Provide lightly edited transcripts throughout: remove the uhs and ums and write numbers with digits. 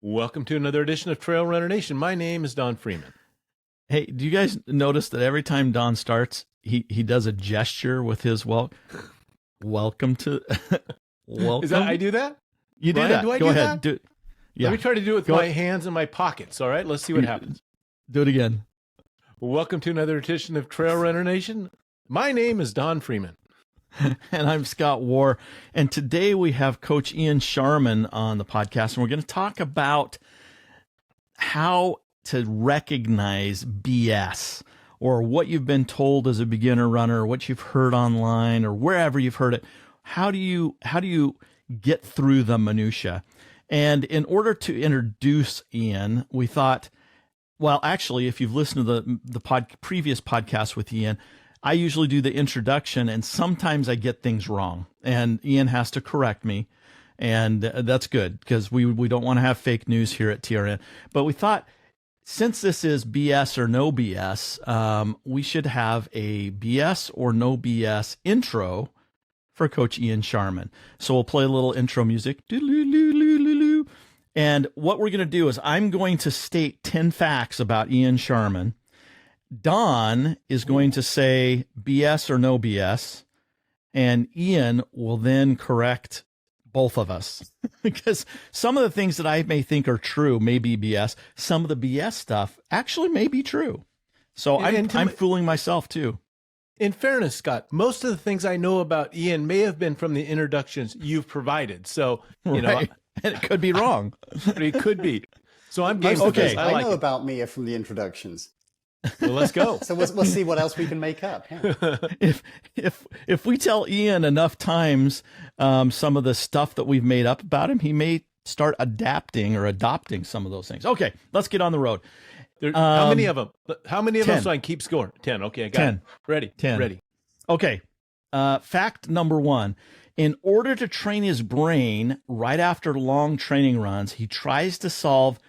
Welcome to another edition of Trail Runner Nation. My name is Don Freeman. Hey, do you guys notice that every time Don starts, he does a gesture with his welcome to welcome? Is that I do that? You do Ryan, that. do I Go do ahead. that? Yeah. Let me try to do it with my hands in my pockets. All right, let's see what happens. Do it again. Welcome to another edition of Trail Runner Nation. My name is Don Freeman. And I'm Scott Warr. And today we have Coach Ian Sharman on the podcast, and we're going to talk about how to recognize BS, or what you've been told as a beginner runner, what you've heard online or wherever you've heard it. How do you get through the minutia? And in order to introduce Ian, we thought, well, actually, if you've listened to the previous podcast with Ian, I usually do the introduction, and sometimes I get things wrong, and Ian has to correct me, and that's good because we don't want to have fake news here at TRN. But we thought, since this is BS or no BS, we should have a BS or no BS intro for Coach Ian Sharman. So we'll play a little intro music. And what we're going to do is I'm going to state 10 facts about Ian Sharman. Don is going to say BS or no BS, and Ian will then correct both of us because some of the things that I may think are true may be BS. Some of the BS stuff actually may be true. So I'm fooling myself too. In fairness, Scott, most of the things I know about Ian may have been from the introductions you've provided. So, you know, and it could be wrong. It could be. So I'm game. Okay. I know about me from the introductions. Well, let's go. So we'll see what else we can make up. Yeah. If we tell Ian enough times some of the stuff that we've made up about him, he may start adapting or adopting some of those things. Okay, let's get on the road. How many of them? How many of 10. them so I can keep score? 10. Okay, I got 10. it. Ready. 10. Ready. Okay. Fact number 1. In order to train his brain right after long training runs, he tries to solve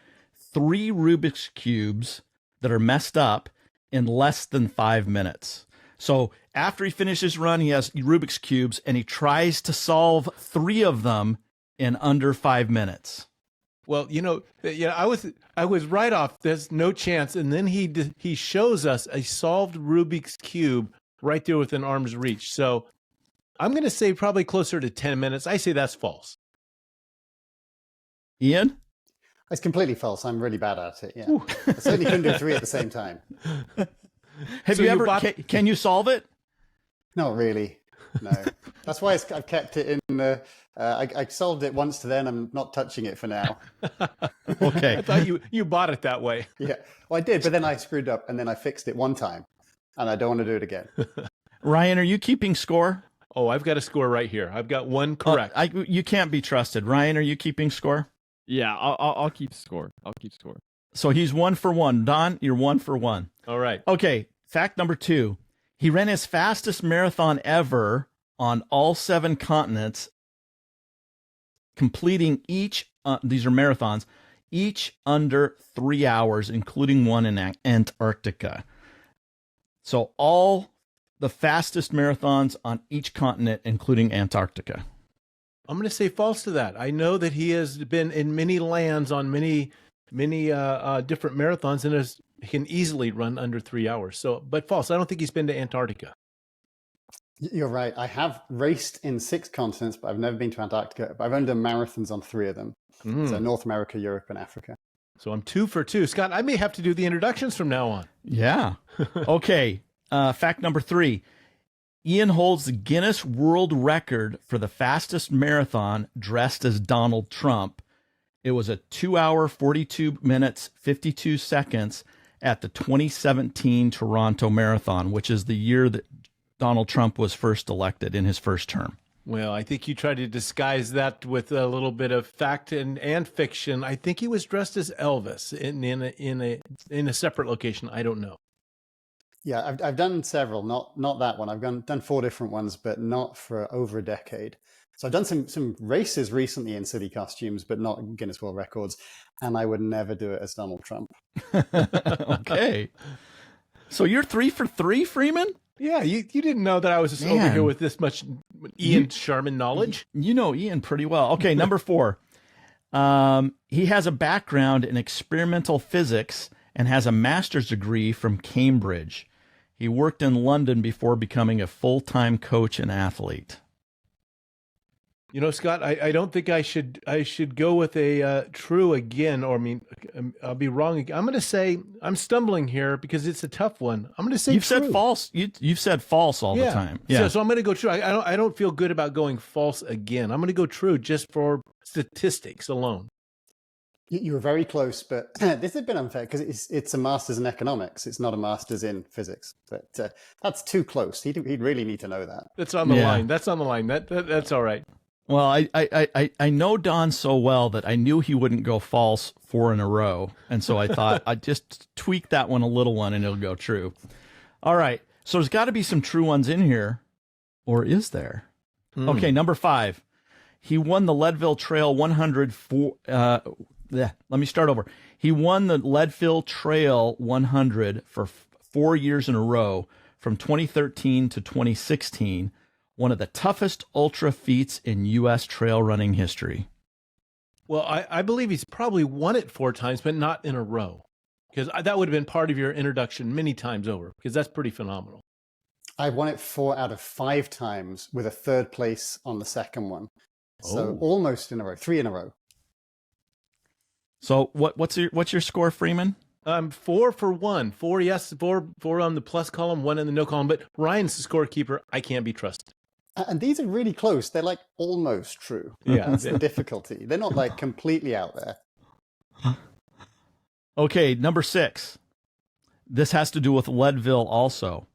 3 Rubik's Cubes that are messed up in less than 5 minutes. So after he finishes his run, he has Rubik's Cubes, and he tries to solve 3 of them in under 5 minutes. Well, I was right off. There's no chance. And then he shows us a solved Rubik's Cube right there within arm's reach. So I'm going to say probably closer to 10 minutes. I say that's false. Ian? It's completely false. I'm really bad at it. Yeah, I certainly couldn't do 3 at the same time. Have you ever? Can you solve it? Not really. No. That's why I've kept it in. I solved it once to then. I'm not touching it for now. Okay. I thought you bought it that way. Yeah. Well, I did, but then I screwed up, and then I fixed it one time, and I don't want to do it again. Ryan, are you keeping score? Oh, I've got a score right here. I've got 1 correct. You can't be trusted. Ryan, are you keeping score? Yeah, I'll keep score. I'll keep score. So he's 1 for 1. Don, you're 1 for 1. All right. Okay. Fact number 2. He ran his fastest marathon ever on all 7 continents, completing each, these are marathons, each under 3 hours, including one in Antarctica. So all the fastest marathons on each continent, including Antarctica. I'm going to say false to that. I know that he has been in many lands on many different marathons, and he can easily run under 3 hours. So, but false. I don't think he's been to Antarctica. You're right. I have raced in 6 continents, but I've never been to Antarctica. But I've only done marathons on 3 of them. So North America, Europe, and Africa. So I'm 2 for 2. Scott, I may have to do the introductions from now on. Yeah. Okay. Fact number 3. Ian holds the Guinness World Record for the fastest marathon dressed as Donald Trump. It was a 2 hour, 42 minutes, 52 seconds at the 2017 Toronto Marathon, which is the year that Donald Trump was first elected in his first term. Well, I think you tried to disguise that with a little bit of fact and fiction. I think he was dressed as Elvis in a separate location. I don't know. Yeah, I've done several, not that one. I've done 4 different ones, but not for over a decade. So I've done some races recently in city costumes, but not Guinness World Records. And I would never do it as Donald Trump. Okay. So you're 3 for 3, Freeman? Yeah, you didn't know that I was over here with this much Ian Sharman knowledge? You know Ian pretty well. Okay, number 4. He has a background in experimental physics and has a master's degree from Cambridge. He worked in London before becoming a full-time coach and athlete. You know, Scott, I don't think I should go with a true again, or I mean, I'll be wrong. I'm going to say I'm stumbling here because it's a tough one. I'm going to say You've true. said false. You've said false all the time. Yeah. So I'm going to go true. I don't feel good about going false again. I'm going to go true just for statistics alone. You were very close, but this has been unfair because it's a master's in economics. It's not a master's in physics. But that's too close. He'd really need to know that. That's on the line. That's on the line. That's all right. Well, I know Don so well that I knew he wouldn't go false 4 in a row. And so I thought I'd just tweak that one a little one and it'll go true. All right. So there's got to be some true ones in here. Or is there? Okay, number 5. He won the Leadville Trail 100 for... let me start over. He won the Leadville Trail 100 for 4 years in a row from 2013 to 2016. One of the toughest ultra feats in U.S. trail running history. Well, I believe he's probably won it 4 times, but not in a row. Because that would have been part of your introduction many times over, because that's pretty phenomenal. I won it 4 out of 5 times with a 3rd place on the second one. So almost in a row, 3 in a row. So what's your score, Freeman? 4 for 1. 4 yes, 4 on the plus column, 1 in the no column. But Ryan's the scorekeeper. I can't be trusted. And these are really close. They're like almost true. Yeah. That's the difficulty. They're not like completely out there. Okay, number 6. This has to do with Leadville also.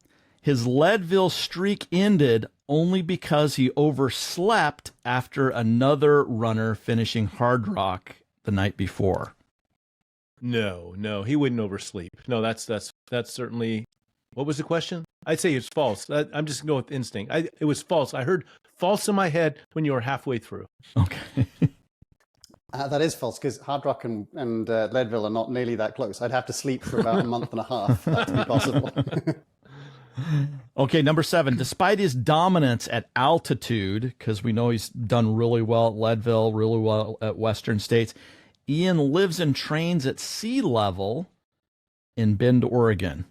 His Leadville streak ended only because he overslept after another runner finishing Hard Rock the night before. No, he wouldn't oversleep. No, that's certainly. What was the question? I'd say it's false. I'm just going with instinct. It was false. I heard false in my head when you were halfway through. Okay. That is false because Hard Rock and Leadville are not nearly that close. I'd have to sleep for about a month and a half for that to be possible. Okay, number 7. Despite his dominance at altitude, because we know he's done really well at Leadville, really well at Western States, Ian lives and trains at sea level in Bend, Oregon.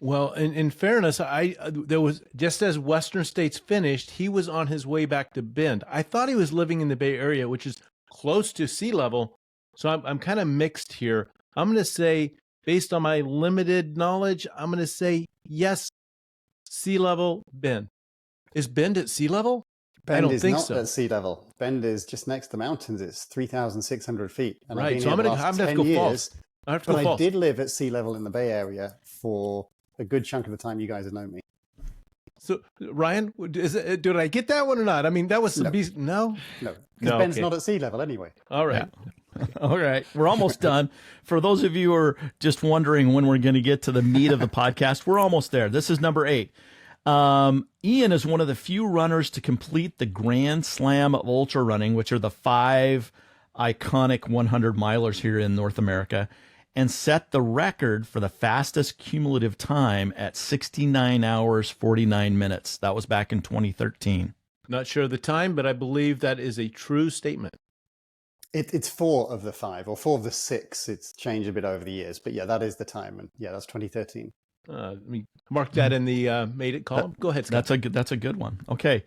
Well, in fairness, there was just as Western States finished, he was on his way back to Bend. I thought he was living in the Bay Area, which is close to sea level. So I'm kind of mixed here. I'm going to say, based on my limited knowledge, I'm going to say yes, sea level, Bend. Is Bend at sea level? Bend I don't is think not so. at sea level. Bend is just next to the mountains. It's 3,600 feet. And Right, I've been so here I'm the going to last have to 10 go years, false. I have to but go I false. did live at sea level in the Bay Area for a good chunk of the time you guys have known me. So, Ryan, did I get that one or not? I mean, that was some No. beast. No? No, because No, Ben's okay. not at sea level anyway. All right. All right, we're almost done. For those of you who are just wondering when we're going to get to the meat of the podcast, we're almost there. This is number 8. Ian is one of the few runners to complete the Grand Slam of ultra running, which are the 5 iconic 100 milers here in North America, and set the record for the fastest cumulative time at 69 hours, 49 minutes. That was back in 2013. Not sure of the time, but I believe that is a true statement. It's 4 of the 5 or 4 of the 6. It's changed a bit over the years, but yeah, that is the time. And yeah, that's 2013. Let me mark that in the made it column. Go ahead, Scott. That's a good one. Okay.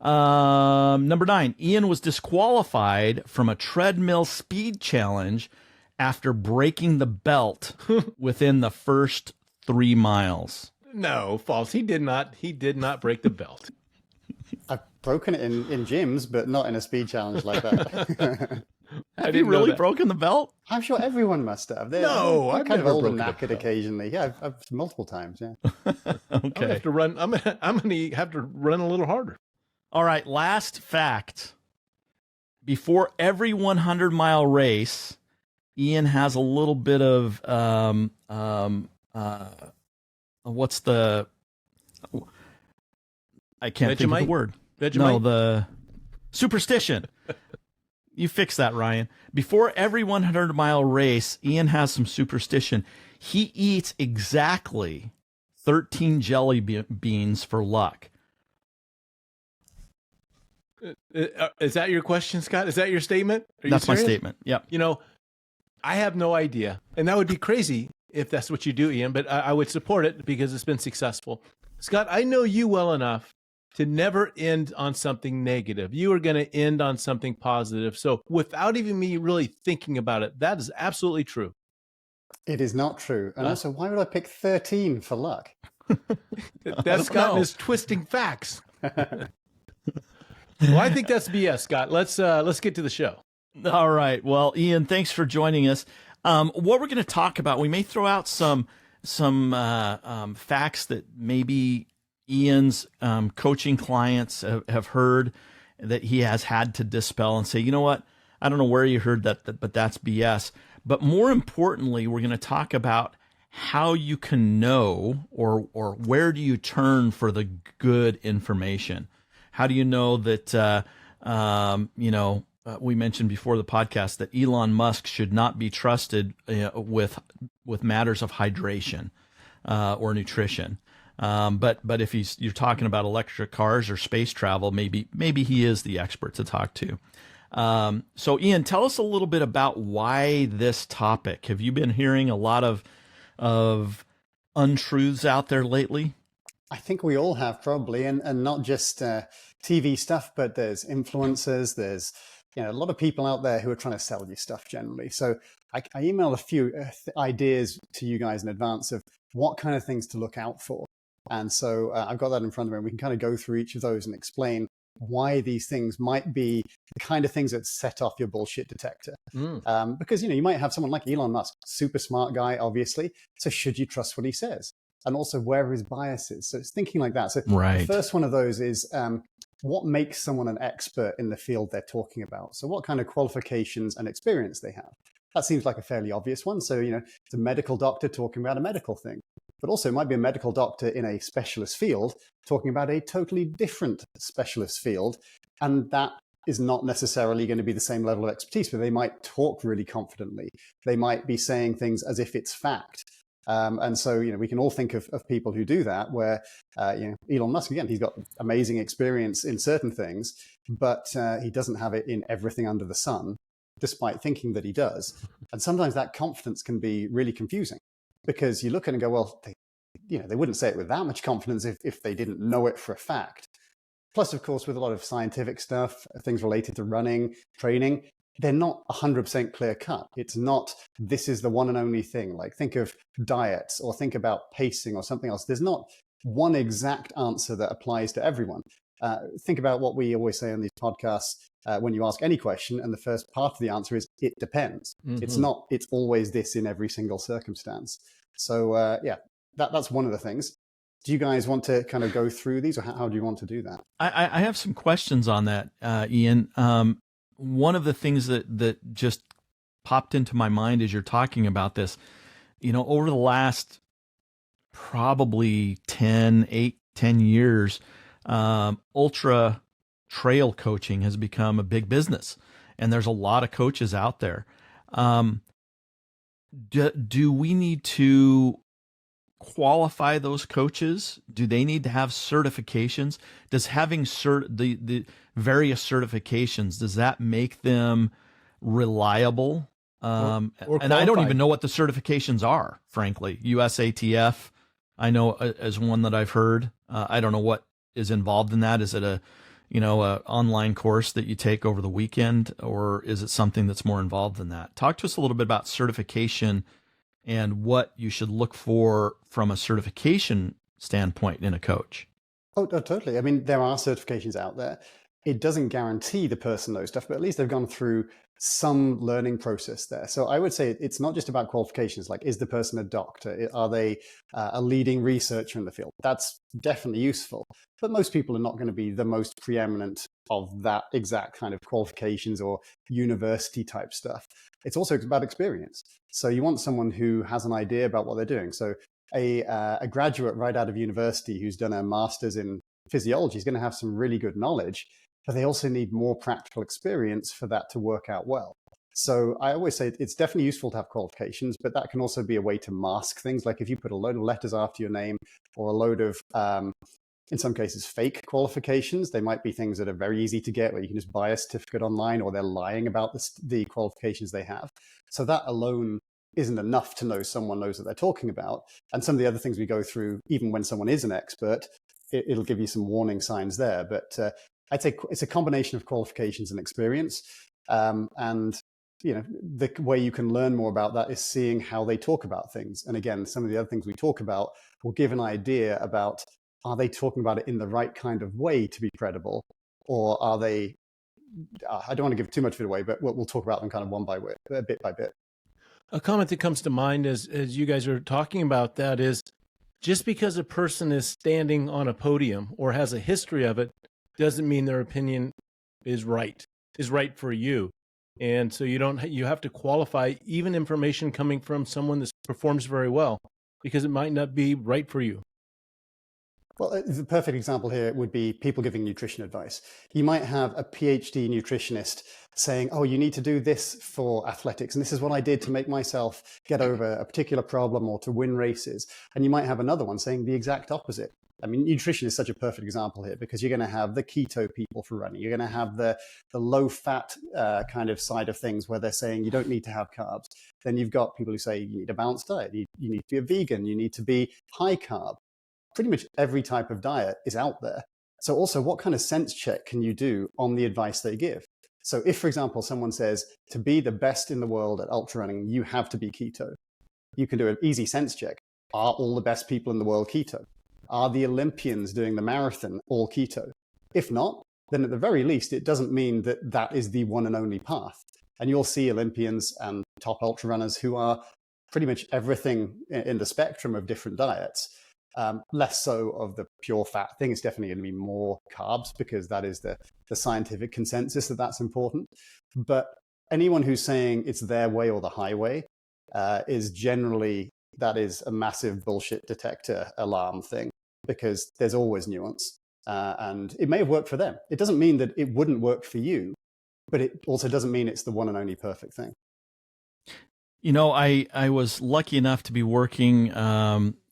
Number 9, Ian was disqualified from a treadmill speed challenge after breaking the belt within the first 3 miles. No, false. He did not break the belt. I've broken it in gyms, but not in a speed challenge like that. Have you really broken the belt? I'm sure everyone must have. No, I'm I've kind of never old and broken a knackered belt. occasionally. Yeah, I've multiple times. Yeah. Okay. I'm gonna have to run. I'm gonna have to run a little harder. All right, last fact. Before every 100-mile race, Ian has a little bit of what's the? I can't think of the word. Vegemite? No, the superstition. You fix that, Ryan. Before every 100-mile race, Ian has some superstition. He eats exactly 13 jelly beans for luck. Is that your question, Scott? Is that your statement? Are you That's my serious? statement. Yep. You know, I have no idea. And that would be crazy if that's what you do, Ian, but I would support it because it's been successful. Scott, I know you well enough to never end on something negative. You are going to end on something positive. So without even me really thinking about it, that is absolutely true. It is not true. And also, why would I pick 13 for luck? That's Scott and his twisting facts. Well, I think that's BS, Scott. Let's get to the show. All right. Well, Ian, thanks for joining us. What we're going to talk about, we may throw out some facts that maybe Ian's coaching clients have heard that he has had to dispel and say, you know what, I don't know where you heard that, but that's BS. But more importantly, we're going to talk about how you can know or where do you turn for the good information. How do you know that, we mentioned before the podcast that Elon Musk should not be trusted with matters of hydration or nutrition. But if you're talking about electric cars or space travel, maybe he is the expert to talk to. So Ian, tell us a little bit about why this topic. Have you been hearing a lot of untruths out there lately? I think we all have probably, and not just TV stuff, but there's influencers, there's a lot of people out there who are trying to sell you stuff generally. So I emailed a few ideas to you guys in advance of what kind of things to look out for. And so I've got that in front of me, and we can kind of go through each of those and explain why these things might be the kind of things that set off your bullshit detector. Because, you might have someone like Elon Musk, super smart guy, obviously. So should you trust what he says? And also where his bias is. So it's thinking like that. So The first one of those is what makes someone an expert in the field they're talking about? So what kind of qualifications and experience they have? That seems like a fairly obvious one. So, it's a medical doctor talking about a medical thing. But also it might be a medical doctor in a specialist field talking about a totally different specialist field. And that is not necessarily going to be the same level of expertise, but they might talk really confidently. They might be saying things as if it's fact. And so, we can all think of people who do that where, Elon Musk, again, he's got amazing experience in certain things, but he doesn't have it in everything under the sun, despite thinking that he does. And sometimes that confidence can be really confusing because you look at it and go, well, they wouldn't say it with that much confidence if they didn't know it for a fact. Plus, of course, with a lot of scientific stuff, things related to running, training, they're not 100% clear cut. It's not, this is the one and only thing. Like think of diets or think about pacing or something else. There's not one exact answer that applies to everyone. Think about what we always say on these podcasts when you ask any question. And the first part of the answer is, it depends. Mm-hmm. It's not, it's always this in every single circumstance. So that's one of the things. Do you guys want to kind of go through these or how do you want to do that? I have some questions on that, Ian. One of the things that just popped into my mind as you're talking about this, over the last probably 10 years, ultra trail coaching has become a big business, and there's a lot of coaches out there. Do we need to qualify those coaches? Do they need to have certifications? Does having the various certifications, does that make them reliable? And I don't even know what the certifications are, frankly. USATF, I know as one that I've heard. I don't know what is involved in that. Is it a online course that you take over the weekend, or is it something that's more involved than that? Talk to us a little bit about certification and what you should look for from a certification standpoint in a coach. Oh, totally. I mean, there are certifications out there. It doesn't guarantee the person knows stuff, but at least they've gone through some learning process there. So I would say it's not just about qualifications, like is the person a doctor? Are they a leading researcher in the field? That's definitely useful. But most people are not going to be the most preeminent of that exact kind of qualifications or university type stuff. It's also about experience. So you want someone who has an idea about what they're doing. So a graduate right out of university who's done a master's in physiology is going to have some really good knowledge, but they also need more practical experience for that to work out well. So I always say it's definitely useful to have qualifications, but that can also be a way to mask things. Like if you put a load of letters after your name or a load of in some cases, fake qualifications. They might be things that are very easy to get, where you can just buy a certificate online, or they're lying about the qualifications they have. So that alone isn't enough to know someone knows what they're talking about. And some of the other things we go through, even when someone is an expert, it'll give you some warning signs there. But I'd say it's a combination of qualifications and experience. And the way you can learn more about that is seeing how they talk about things. And again, some of the other things we talk about will give an idea about, are they talking about it in the right kind of way to be credible? Or are they, I don't want to give too much of it away, but we'll talk about them kind of bit by bit. A comment that comes to mind as you guys are talking about that is, just because a person is standing on a podium or has a history of it doesn't mean their opinion is right for you. And so you have to qualify even information coming from someone that performs very well, because it might not be right for you. Well, the perfect example here would be people giving nutrition advice. You might have a PhD nutritionist saying, oh, you need to do this for athletics, and this is what I did to make myself get over a particular problem or to win races. And you might have another one saying the exact opposite. I mean, nutrition is such a perfect example here, because you're going to have the keto people for running. You're going to have the low-fat kind of side of things, where they're saying you don't need to have carbs. Then you've got people who say you need a balanced diet. You need to be a vegan. You need to be high carb. Pretty much every type of diet is out there. So also, what kind of sense check can you do on the advice they give? So if, for example, someone says, to be the best in the world at ultra running, you have to be keto, you can do an easy sense check. Are all the best people in the world keto? Are the Olympians doing the marathon all keto? If not, then at the very least, it doesn't mean that that is the one and only path. And you'll see Olympians and top ultra runners who are pretty much everything in the spectrum of different diets. Less so of the pure fat thing. It's definitely going to be more carbs, because that is the scientific consensus that that's important. But anyone who's saying it's their way or the highway is generally, that is a massive bullshit detector alarm thing, because there's always nuance. And it may have worked for them. It doesn't mean that it wouldn't work for you, but it also doesn't mean it's the one and only perfect thing. You know, I was lucky enough to be working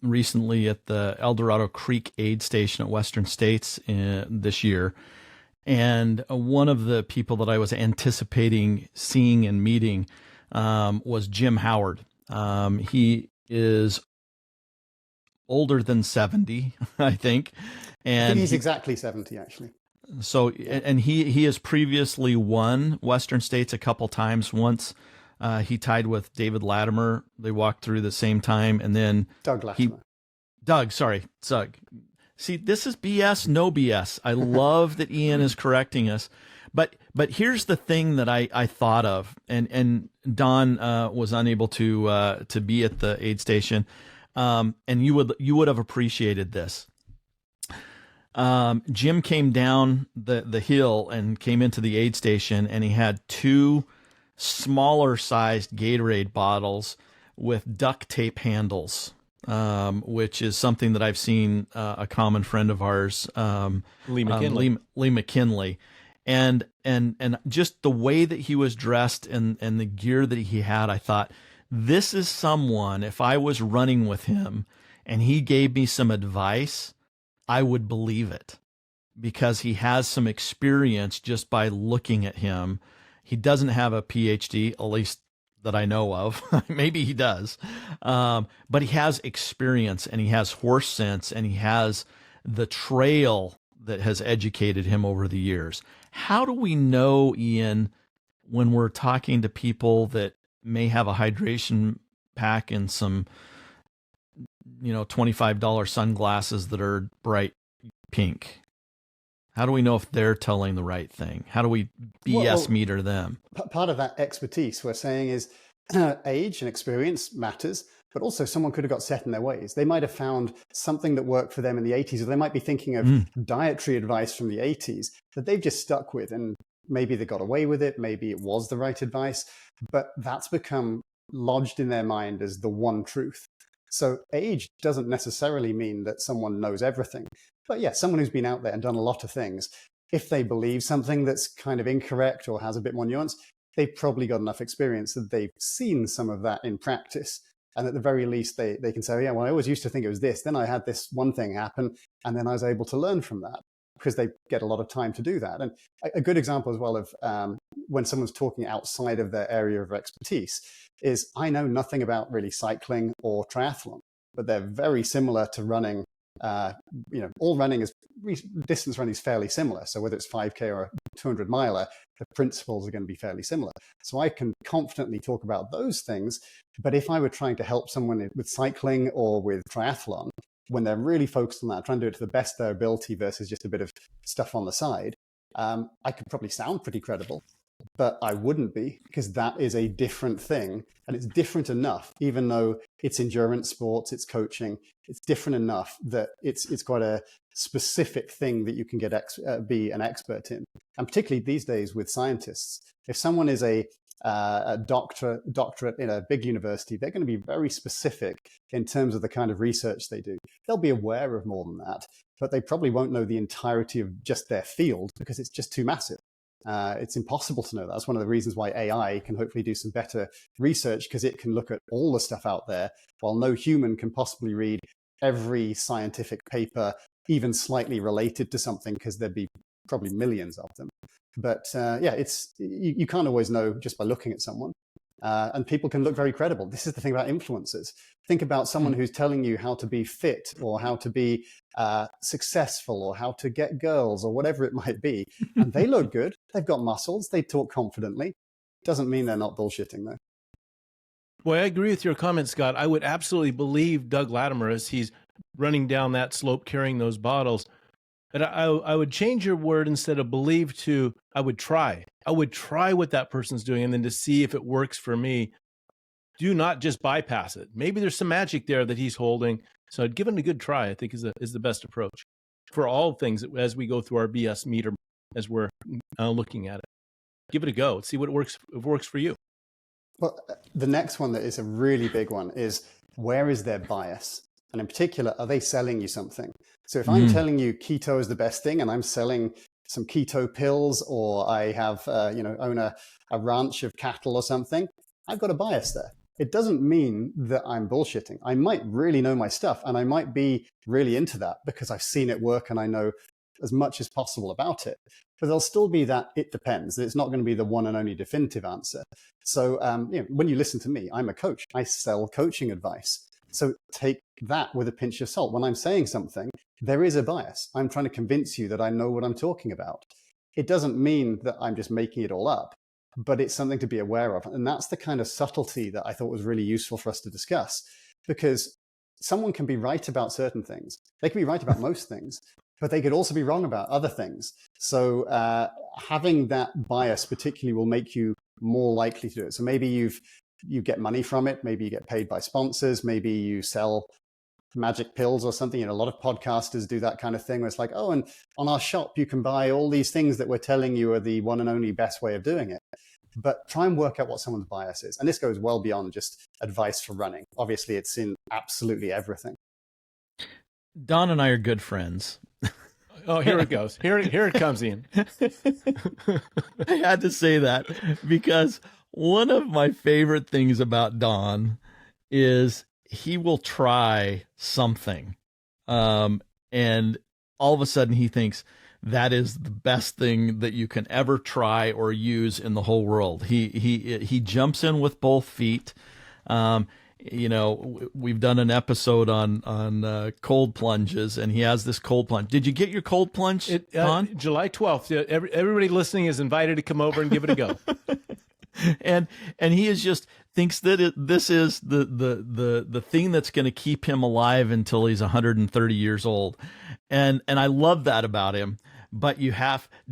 recently at the El Dorado Creek Aid Station at Western States this year. And one of the people that I was anticipating seeing and meeting was Jim Howard. He is older than 70, I think. And I think he's exactly 70, actually. So, and he has previously won Western States a couple times. Once he tied with David Latimer. They walked through the same time. And then Doug Latimer. Doug. See, this is BS, no BS. I love that Ian is correcting us. But here's the thing that I thought of, and Don was unable to be at the aid station, and you would have appreciated this. Jim came down the hill and came into the aid station, and he had two smaller sized Gatorade bottles with duct tape handles, which is something that I've seen a common friend of ours, Lee McKinley. And just the way that he was dressed and the gear that he had, I thought, this is someone, if I was running with him and he gave me some advice, I would believe it, because he has some experience just by looking at him. He doesn't have a PhD, at least that I know of. Maybe he does. But he has experience, and he has horse sense, and he has the trail that has educated him over the years. How do we know, Ian, when we're talking to people that may have a hydration pack and some, $25 sunglasses that are bright pink? How do we know if they're telling the right thing? How do we BS meter them? Part of that expertise we're saying is age and experience matters, but also someone could have got set in their ways. They might have found something that worked for them in the 80s, or they might be thinking of dietary advice from the 80s that they've just stuck with, and maybe they got away with it. Maybe it was the right advice, but that's become lodged in their mind as the one truth. So age doesn't necessarily mean that someone knows everything. But yeah, someone who's been out there and done a lot of things, if they believe something that's kind of incorrect or has a bit more nuance, they've probably got enough experience that they've seen some of that in practice. And at the very least, they can say, oh, yeah, well, I always used to think it was this. Then I had this one thing happen, and then I was able to learn from that, because they get a lot of time to do that. And a good example as well of when someone's talking outside of their area of expertise is, I know nothing about really cycling or triathlon, but they're very similar to running. All running is, distance running is fairly similar. So whether it's 5K or a 200 miler, the principles are going to be fairly similar. So I can confidently talk about those things. But if I were trying to help someone with cycling or with triathlon, when they're really focused on that, trying to do it to the best of their ability versus just a bit of stuff on the side, I could probably sound pretty credible, but I wouldn't be, because that is a different thing. And it's different enough, even though it's endurance sports, it's coaching, it's different enough that it's quite a specific thing that you can get be an expert in. And particularly these days with scientists, if someone is a doctorate in a big university, they're going to be very specific in terms of the kind of research they do. They'll be aware of more than that, but they probably won't know the entirety of just their field, because it's just too massive. It's impossible to know that. That's one of the reasons why AI can hopefully do some better research, because it can look at all the stuff out there, while no human can possibly read every scientific paper, even slightly related to something, because there'd be probably millions of them. But you can't always know just by looking at someone. And people can look very credible. This is the thing about influencers. Think about someone who's telling you how to be fit, or how to be successful, or how to get girls, or whatever it might be. And they look good. They've got muscles. They talk confidently. Doesn't mean they're not bullshitting, though. Boy, I agree with your comment, Scott. I would absolutely believe Doug Latimer as he's running down that slope carrying those bottles. And I would change your word, instead of believe to, I would try. I would try what that person's doing, and then to see if it works for me. Do not just bypass it. Maybe there's some magic there that he's holding. So I'd give it a good try, I think, is the best approach for all things as we go through our BS meter, as we're looking at it. Give it a go. See what works for you. Well, the next one that is a really big one is, where is their bias? And in particular, are they selling you something? So if I'm telling you keto is the best thing, and I'm selling some keto pills, or I have, own a ranch of cattle or something, I've got a bias there. It doesn't mean that I'm bullshitting. I might really know my stuff, and I might be really into that because I've seen it work and I know as much as possible about it. But there'll still be that it depends. It's not going to be the one and only definitive answer. So when you listen to me, I'm a coach. I sell coaching advice. So take that with a pinch of salt. When I'm saying something, there is a bias. I'm trying to convince you that I know what I'm talking about. It doesn't mean that I'm just making it all up, but it's something to be aware of. And that's the kind of subtlety that I thought was really useful for us to discuss, because someone can be right about certain things. They can be right about most things, but they could also be wrong about other things. So having that bias particularly will make you more likely to do it. So maybe you get money from it. Maybe you get paid by sponsors. Maybe you sell magic pills or something. A lot of podcasters do that kind of thing where it's like, oh, and on our shop, you can buy all these things that we're telling you are the one and only best way of doing it. But try and work out what someone's bias is. And this goes well beyond just advice for running. Obviously, it's in absolutely everything. Don and I are good friends. Oh, here it goes. Here it comes in. I had to say that because one of my favorite things about Don is he will try something. And all of a sudden he thinks that is the best thing that you can ever try or use in the whole world. He jumps in with both feet. We've done an episode on cold plunges, and he has this cold plunge. Did you get your cold plunge on? July 12th. Everybody listening is invited to come over and give it a go. and he is just thinks that this is the thing that's going to keep him alive until he's 130 years old. And I love that about him. But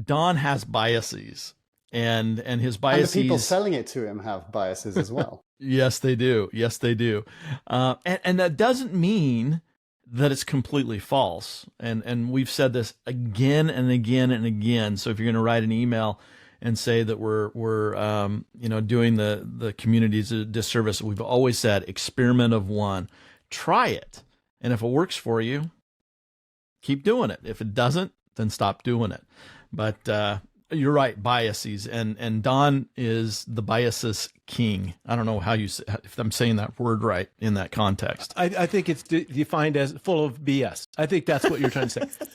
Don has biases, and his biases. And the people selling it to him have biases as well. Yes, they do. Yes, they do. And that doesn't mean that it's completely false. And we've said this again and again and again. So if you're going to write an email and say that we're doing the communities a disservice, we've always said experiment of one. Try it. And if it works for you, keep doing it. If it doesn't, then stop doing it. But You're right, biases, and Don is the biases king. I don't know how if I'm saying that word right in that context. I think it's defined as full of BS. I think that's what you're trying to say.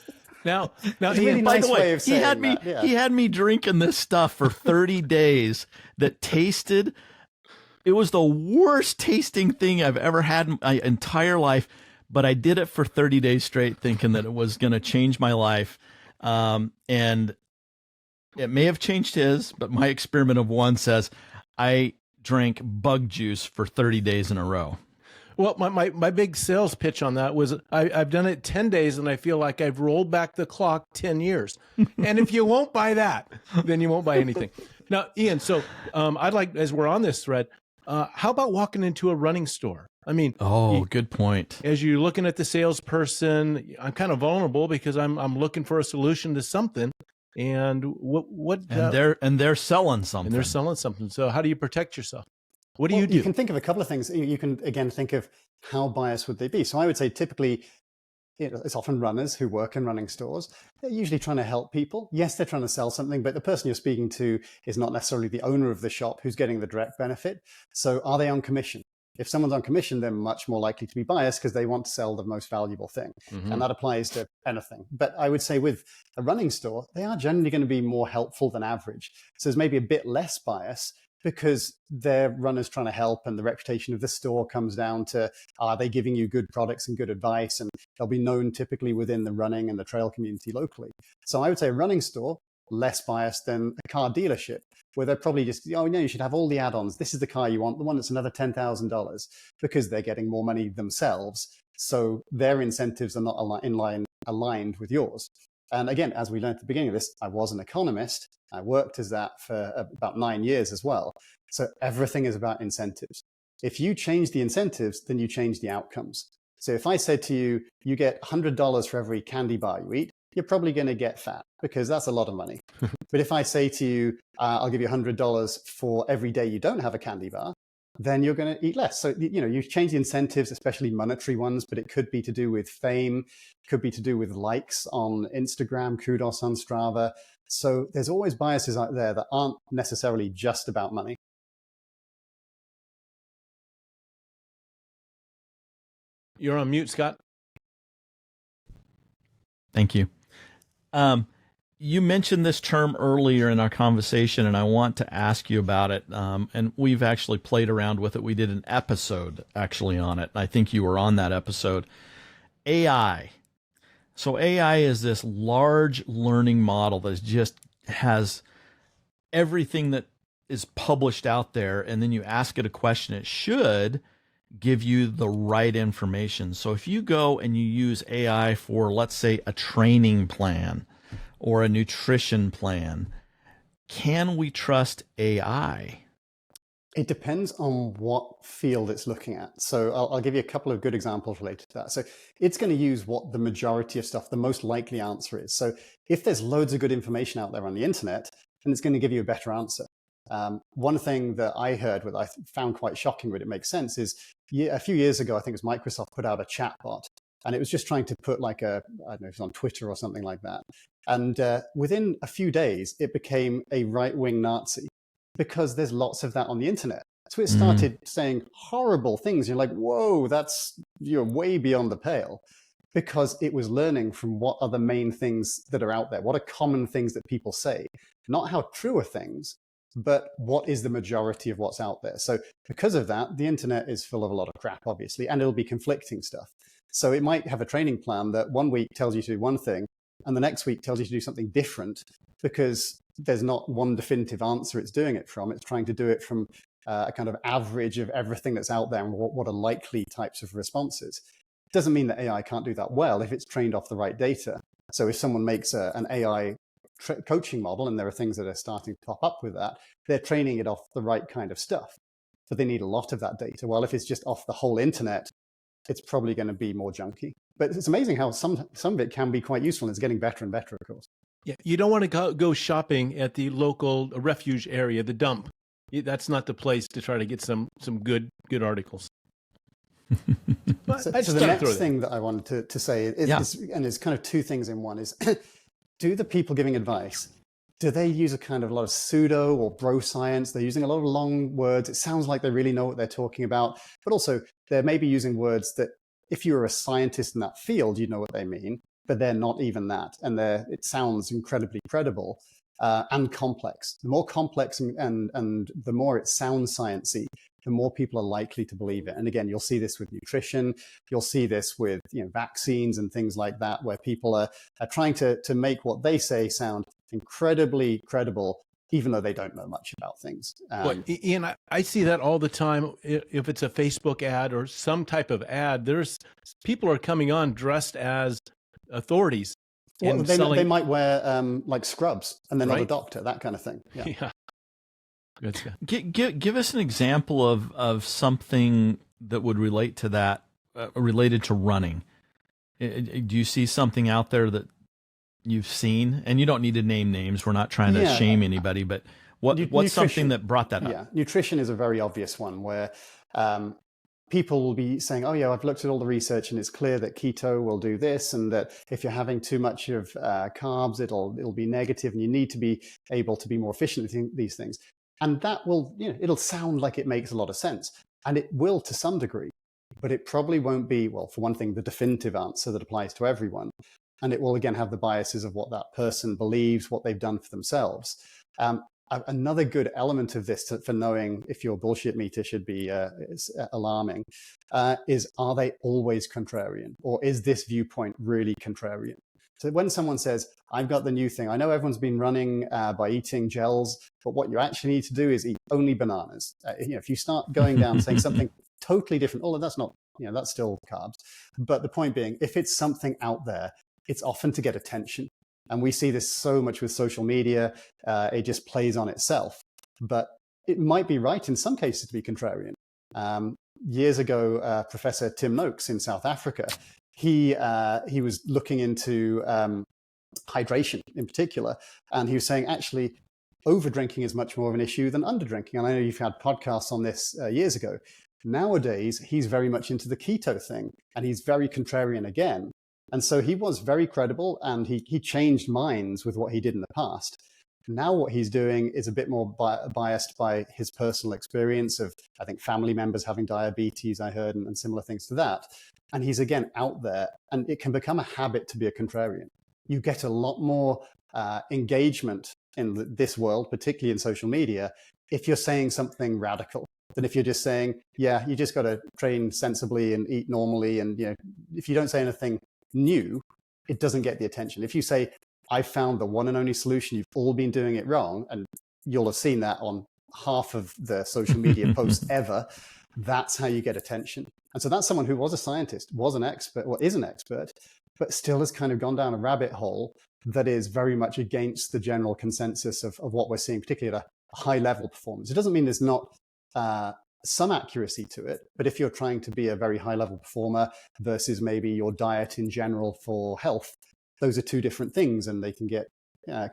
Now, It's a Ian, really By nice the way way, of saying that. Yeah. he had me drinking this stuff for 30 days that tasted. It was the worst tasting thing I've ever had in my entire life, but I did it for 30 days straight, thinking that it was going to change my life, and it may have changed his, but my experiment of one says I drank bug juice for 30 days in a row. well, my big sales pitch on that was I've done it 10 days and I feel like I've rolled back the clock 10 years. And if you won't buy that, then you won't buy anything. Now, Ian, so I'd like, as we're on this thread, how about walking into a running store? I mean, Good point. as you're looking at the salesperson, I'm kind of vulnerable because I'm looking for a solution to something. And They're selling something. and they're selling something. So how do you protect yourself? What do you do? You can think of a couple of things. You can, again, think of how biased would they be. So I would say typically, it's often runners who work in running stores. They're usually trying to help people. Yes, they're trying to sell something, but the person you're speaking to is not necessarily the owner of the shop who's getting the direct benefit. So are they on commission? If someone's on commission, they're much more likely to be biased because they want to sell the most valuable thing. And that applies to anything. But I would say with a running store, they are generally going to be more helpful than average. So there's maybe a bit less bias because they're runners trying to help, and the reputation of the store comes down to, are they giving you good products and good advice? And they'll be known typically within the running and the trail community locally. So I would say a running store, less biased than a car dealership, where they're probably just, oh, no, you should have all the add-ons. This is the car you want, the one that's another $10,000, because they're getting more money themselves. So their incentives are not aligned with yours. And again, as we learned at the beginning of this, I was an economist. I worked as that for about 9 years as well. So everything is about incentives. If you change the incentives, then you change the outcomes. So if I said to you, you get $100 for every candy bar you eat, you're probably going to get fat because that's a lot of money. But if I say to you, I'll give you $100 for every day you don't have a candy bar, then you're going to eat less. So, you change the incentives, especially monetary ones, but it could be to do with fame, could be to do with likes on Instagram, kudos on Strava. So there's always biases out there that aren't necessarily just about money. You're on mute, Scott. Thank you. You mentioned this term earlier in our conversation, and I want to ask you about it. And we've actually played around with it. We did an episode actually on it. I think you were on that episode. AI. So AI is this large learning model that just has everything that is published out there, and then you ask it a question. It should give you the right information. So if you go and you use AI for, let's say, a training plan or a nutrition plan, can we trust AI? It depends on what field it's looking at. So I'll give you a couple of good examples related to that. So it's going to use what the majority of stuff, the most likely answer is. So if there's loads of good information out there on the internet, then it's going to give you a better answer. One thing that I heard, what I found quite shocking, but it makes sense, is a few years ago, I think it was Microsoft put out a chatbot, and it was just trying to put I don't know if it was on Twitter or something like that. And within a few days, it became a right-wing Nazi because there's lots of that on the internet. So it started saying horrible things. You're like, whoa, you're way beyond the pale, because it was learning from what are the main things that are out there. What are common things that people say? Not how true are things, but what is the majority of what's out there? So because of that, the internet is full of a lot of crap, obviously, and it'll be conflicting stuff. So it might have a training plan that one week tells you to do one thing, and the next week tells you to do something different, because there's not one definitive answer it's doing it from. It's trying to do it from a kind of average of everything that's out there and what are likely types of responses. Doesn't mean that AI can't do that well if it's trained off the right data. So if someone makes an AI coaching model, and there are things that are starting to pop up with that, they're training it off the right kind of stuff. But they need a lot of that data. Well, if it's just off the whole internet, it's probably going to be more junky. But it's amazing how some of it can be quite useful, and it's getting better and better, of course. Yeah, you don't want to go shopping at the local refuge area, the dump. That's not the place to try to get some good articles. So the next thing that I wanted to say is, and it's kind of two things in one, is do the people giving advice, do they use a kind of a lot of pseudo or bro science? They're using a lot of long words. It sounds like they really know what they're talking about, but also they're maybe using words that if you were a scientist in that field, you'd know what they mean, but they're not even that. And it sounds incredibly credible and complex. The more complex and the more it sounds sciencey, the more people are likely to believe it. And again, you'll see this with nutrition. You'll see this with vaccines and things like that, where people are trying to make what they say sound incredibly credible, even though they don't know much about things. Well, Ian, I see that all the time. If it's a Facebook ad or some type of ad, there's people are coming on dressed as authorities. Well, and they might wear like scrubs, and they're not a Right. doctor, that kind of thing. Yeah. Yeah. Good stuff. Give us an example of something that would relate to that, related to running. Do you see something out there that you've seen? And you don't need to name names. We're not trying to shame anybody, but what's something that brought that up? Yeah, nutrition is a very obvious one where people will be saying, oh yeah, I've looked at all the research and it's clear that keto will do this, and that if you're having too much of carbs, it'll be negative, and you need to be able to be more efficient with these things. And that will, it'll sound like it makes a lot of sense, and it will to some degree, but it probably won't be, well, for one thing, the definitive answer that applies to everyone. And it will again have the biases of what that person believes, what they've done for themselves. Another good element of this for knowing if your bullshit meter should be alarming is, are they always contrarian? Or is this viewpoint really contrarian? So when someone says, I've got the new thing, I know everyone's been running by eating gels, but what you actually need to do is eat only bananas. If you start going down saying something totally different, although that's not, that's still carbs. But the point being, if it's something out there, it's often to get attention. And we see this so much with social media. It just plays on itself. But it might be right in some cases to be contrarian. Years ago, Professor Tim Noakes in South Africa, he was looking into hydration in particular. And he was saying, actually, over-drinking is much more of an issue than under-drinking. And I know you've had podcasts on this years ago. Nowadays, he's very much into the keto thing. And he's very contrarian again. And so he was very credible, and he changed minds with what he did in the past. Now what he's doing is a bit more biased by his personal experience of, I think, family members having diabetes, I heard, and similar things to that. And he's, again, out there, and it can become a habit to be a contrarian. You get a lot more engagement in this world, particularly in social media, if you're saying something radical than if you're just saying, yeah, you just got to train sensibly and eat normally. And if you don't say anything new, it doesn't get the attention. If you say, I found the one and only solution, you've all been doing it wrong, and you'll have seen that on half of the social media posts ever, that's how you get attention. And so that's someone who was a scientist, was an expert, or is an expert, but still has kind of gone down a rabbit hole that is very much against the general consensus of what we're seeing, particularly at a high level performance. It doesn't mean there's not some accuracy to it, but if you're trying to be a very high level performer versus maybe your diet in general for health, those are two different things, and they can get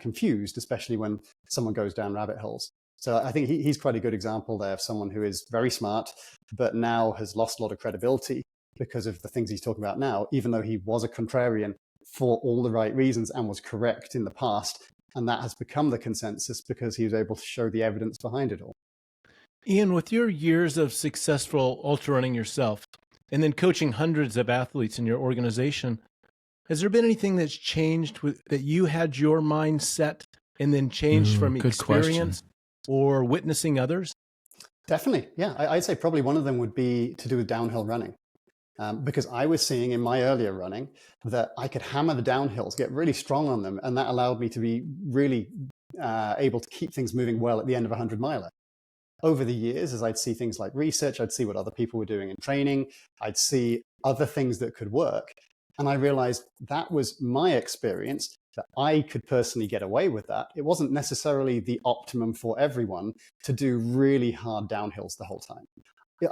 confused, especially when someone goes down rabbit holes. So I think he's quite a good example there of someone who is very smart, but now has lost a lot of credibility because of the things he's talking about now, even though he was a contrarian for all the right reasons and was correct in the past. And that has become the consensus because he was able to show the evidence behind it all. Ian, with your years of successful ultra running yourself, and then coaching hundreds of athletes in your organization, has there been anything that's changed that you had your mind set and then changed from experience or witnessing others? Definitely, yeah. I'd say probably one of them would be to do with downhill running. Because I was seeing in my earlier running that I could hammer the downhills, get really strong on them, and that allowed me to be really able to keep things moving well at the end of a 100-miler. Over the years, as I'd see things like research, I'd see what other people were doing in training, I'd see other things that could work. And I realized that was my experience, that I could personally get away with that. It wasn't necessarily the optimum for everyone to do really hard downhills the whole time.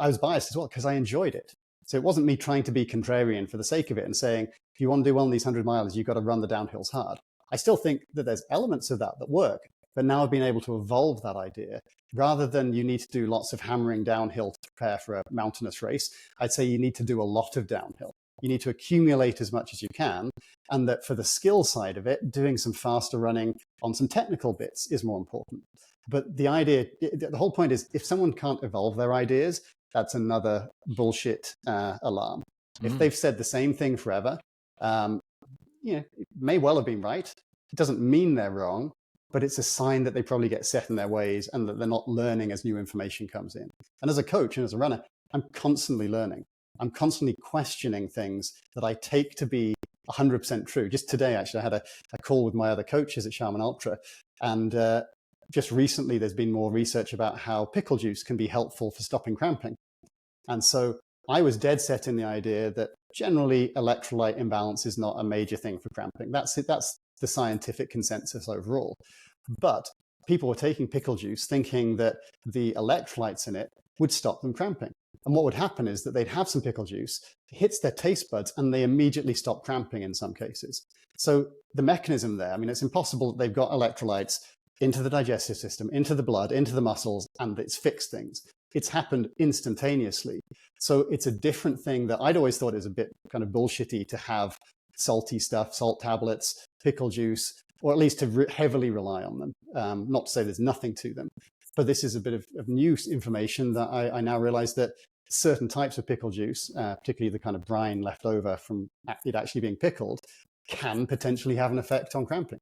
I was biased as well because I enjoyed it. So it wasn't me trying to be contrarian for the sake of it and saying, if you want to do well in these 100 miles, you've got to run the downhills hard. I still think that there's elements of that work, but now I've been able to evolve that idea. Rather than you need to do lots of hammering downhill to prepare for a mountainous race, I'd say you need to do a lot of downhill. You need to accumulate as much as you can. And that for the skill side of it, doing some faster running on some technical bits is more important. But the whole point is, if someone can't evolve their ideas, that's another bullshit alarm. If they've said the same thing forever, it may well have been right. It doesn't mean they're wrong, but it's a sign that they probably get set in their ways and that they're not learning as new information comes in. And as a coach and as a runner, I'm constantly learning. I'm constantly questioning things that I take to be 100% true. Just today, actually, I had a call with my other coaches at Shaman Ultra. And just recently, there's been more research about how pickle juice can be helpful for stopping cramping. And so I was dead set in the idea that generally electrolyte imbalance is not a major thing for cramping. That's it. That's the scientific consensus overall. But people were taking pickle juice thinking that the electrolytes in it would stop them cramping. And what would happen is that they'd have some pickle juice, it hits their taste buds, and they immediately stop cramping in some cases. So the mechanism there, I mean, it's impossible that they've got electrolytes into the digestive system, into the blood, into the muscles, and it's fixed things. It's happened instantaneously. So it's a different thing that I'd always thought is a bit kind of bullshitty to have salty stuff, salt tablets, pickle juice, or at least to heavily rely on them. Not to say there's nothing to them, but this is a bit of new information that I now realize that certain types of pickle juice, particularly the kind of brine left over from it actually being pickled, can potentially have an effect on cramping.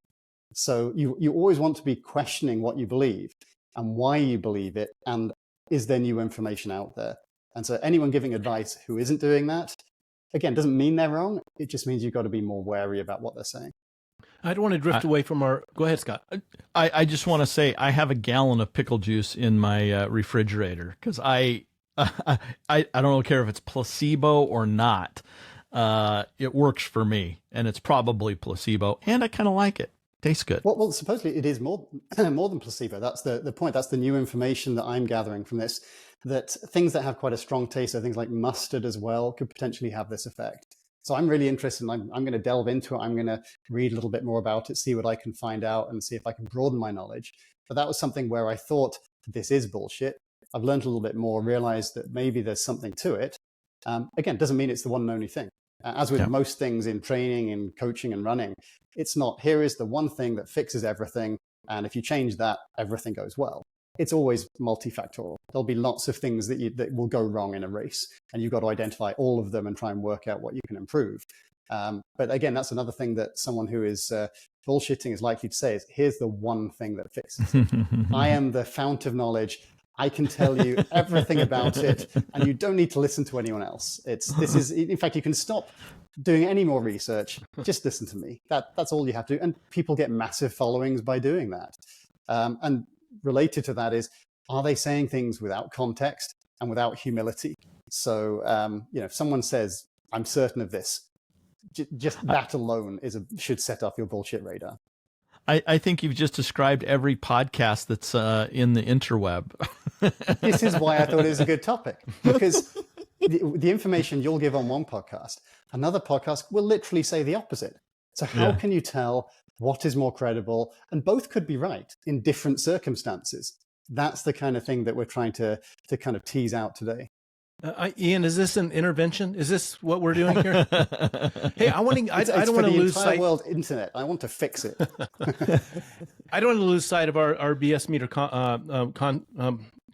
So you always want to be questioning what you believe and why you believe it, and is there new information out there? And so anyone giving advice who isn't doing that, again, doesn't mean they're wrong. It just means you've got to be more wary about what they're saying. I don't want to drift away from our... Go ahead, Scott. I just want to say I have a gallon of pickle juice in my refrigerator because I don't care if it's placebo or not. It works for me, and it's probably placebo, and I kind of like it. Tastes good. Well, supposedly it is more than placebo. That's the point. That's the new information that I'm gathering from this, that things that have quite a strong taste, so things like mustard as well, could potentially have this effect. So I'm really interested, and I'm going to delve into it. I'm going to read a little bit more about it, see what I can find out, and see if I can broaden my knowledge. But that was something where I thought, this is bullshit. I've learned a little bit more, realized that maybe there's something to it. Again, doesn't mean it's the one and only thing. As with most things in training and coaching and running, it's not, here is the one thing that fixes everything, and if you change that, everything goes well. It's always multifactorial. There'll be lots of things that will go wrong in a race, and you've got to identify all of them and try and work out what you can improve. But again, that's another thing that someone who is bullshitting is likely to say is, here's the one thing that fixes it. I am the fount of knowledge. I can tell you everything about it, and you don't need to listen to anyone else. In fact, you can stop doing any more research. Just listen to me. That's all you have to do. And people get massive followings by doing that. And related to that is, are they saying things without context and without humility? So, if someone says, I'm certain of this, just that alone should set off your bullshit radar. I think you've just described every podcast that's in the interweb. This is why I thought it was a good topic, because the information you'll give on one podcast, another podcast will literally say the opposite. So how can you tell what is more credible? And both could be right in different circumstances. That's the kind of thing that we're trying to kind of tease out today. Ian, is this an intervention? Is this what we're doing here? Hey, I don't want to lose sight. Entire world internet. I want to fix it. I don't want to lose sight of our BS meter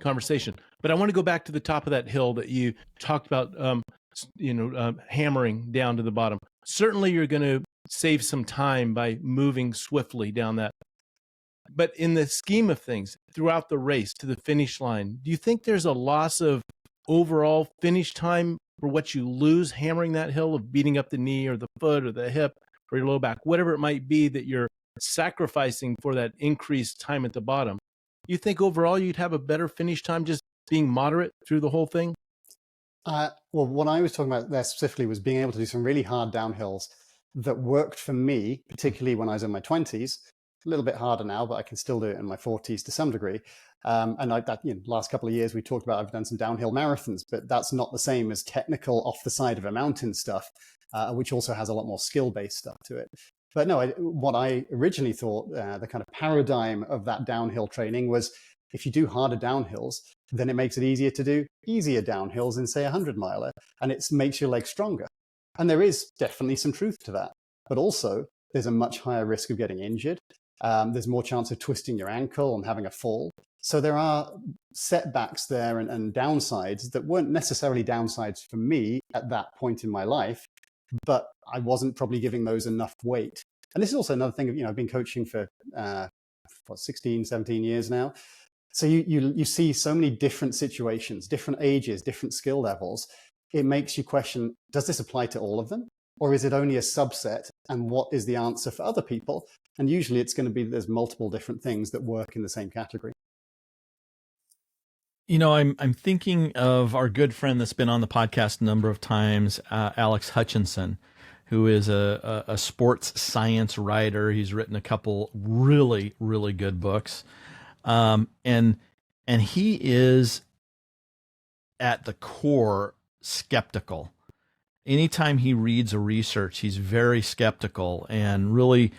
conversation, but I want to go back to the top of that hill that you talked about. Hammering down to the bottom. Certainly, you're going to save some time by moving swiftly down that. But in the scheme of things, throughout the race to the finish line, do you think there's a loss of overall finish time for what you lose hammering that hill of beating up the knee or the foot or the hip or your low back, whatever it might be that you're sacrificing for that increased time at the bottom? You think overall you'd have a better finish time just being moderate through the whole thing? Well, what I was talking about there specifically was being able to do some really hard downhills that worked for me, particularly when I was in my 20s. A little bit harder now, but I can still do it in my 40s to some degree. Last couple of years we talked about, I've done some downhill marathons, but that's not the same as technical off the side of a mountain stuff, which also has a lot more skill-based stuff to it. But no, what I originally thought, the kind of paradigm of that downhill training was, if you do harder downhills, then it makes it easier to do easier downhills in, say, a 100-miler, and it makes your legs stronger. And there is definitely some truth to that. But also, there's a much higher risk of getting injured. There's more chance of twisting your ankle and having a fall. So there are setbacks there and downsides that weren't necessarily downsides for me at that point in my life, but I wasn't probably giving those enough weight. And this is also another thing of, I've been coaching for 16, 17 years now. So you see so many different situations, different ages, different skill levels. It makes you question, does this apply to all of them? Or is it only a subset? And what is the answer for other people? And usually it's going to be there's multiple different things that work in the same category. I'm thinking of our good friend that's been on the podcast a number of times, Alex Hutchinson, who is a sports science writer. He's written a couple really, really good books. And he is at the core skeptical. Anytime he reads a research, he's very skeptical and really,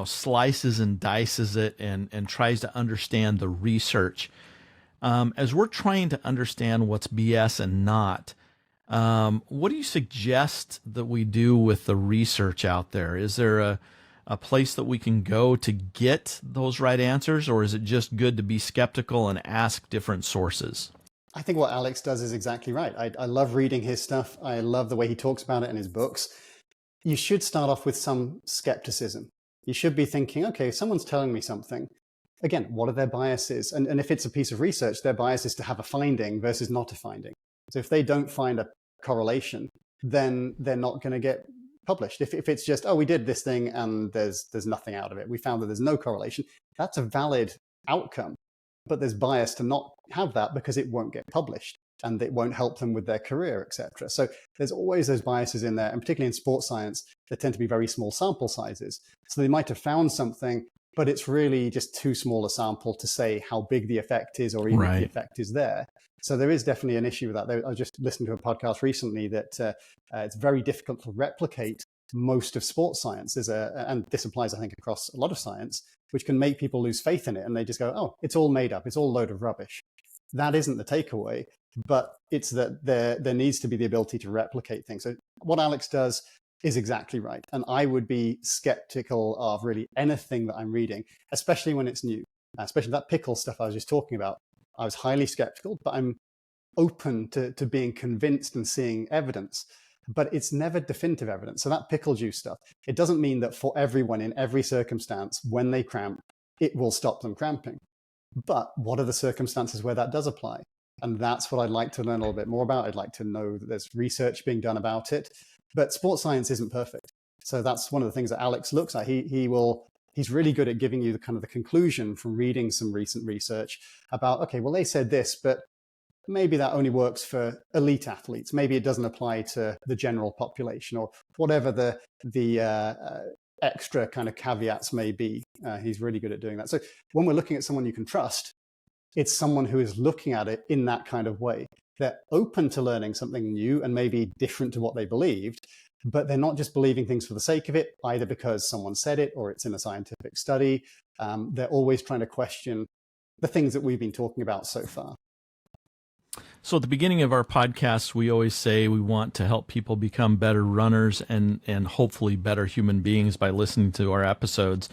slices and dices it and tries to understand the research. As we're trying to understand what's BS and not, what do you suggest that we do with the research out there? Is there a place that we can go to get those right answers, or is it just good to be skeptical and ask different sources? I think what Alex does is exactly right. I love reading his stuff. I love the way he talks about it in his books. You should start off with some skepticism. You should be thinking, okay, if someone's telling me something, again, what are their biases? And if it's a piece of research, their bias is to have a finding versus not a finding. So if they don't find a correlation, then they're not going to get published. If it's just, oh, we did this thing and there's nothing out of it, we found that there's no correlation, that's a valid outcome. But there's bias to not have that because it won't get published and it won't help them with their career, etc. So there's always those biases in there. And particularly in sports science, there tend to be very small sample sizes. So they might have found something, but it's really just too small a sample to say how big the effect is or even if the effect is there. So there is definitely an issue with that. I just listened to a podcast recently that it's very difficult to replicate most of sports science. And this applies, I think, across a lot of science, which can make people lose faith in it. And they just go, oh, it's all made up. It's all a load of rubbish. That isn't the takeaway, but it's that there needs to be the ability to replicate things. So what Alex does is exactly right. And I would be skeptical of really anything that I'm reading, especially when it's new, especially that pickle stuff I was just talking about. I was highly skeptical, but I'm open to being convinced and seeing evidence. But it's never definitive evidence. So that pickle juice stuff, it doesn't mean that for everyone in every circumstance, when they cramp, it will stop them cramping. But what are the circumstances where that does apply? And that's what I'd like to learn a little bit more about. I'd like to know that there's research being done about it. But sports science isn't perfect. So that's one of the things that Alex looks at. He's really good at giving you the conclusion from reading some recent research about, okay, well, they said this, but maybe that only works for elite athletes. Maybe it doesn't apply to the general population or whatever the extra kind of caveats may be. He's really good at doing that. So when we're looking at someone you can trust, it's someone who is looking at it in that kind of way. They're open to learning something new and maybe different to what they believed, but they're not just believing things for the sake of it, either because someone said it or it's in a scientific study. They're always trying to question the things that we've been talking about so far. So at the beginning of our podcast, we always say we want to help people become better runners and hopefully better human beings by listening to our episodes.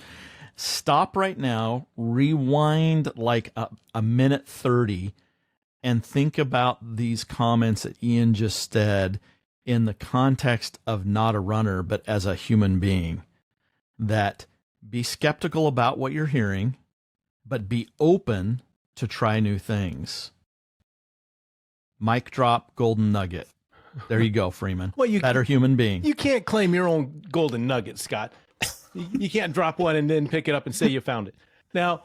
Stop right now, rewind like a minute 30, and think about these comments that Ian just said in the context of not a runner, but as a human being. That be skeptical about what you're hearing, but be open to try new things. Mic drop, golden nugget. There you go, Freeman. Well, better human being. You can't claim your own golden nugget, Scott. You can't drop one and then pick it up and say you found it. Now,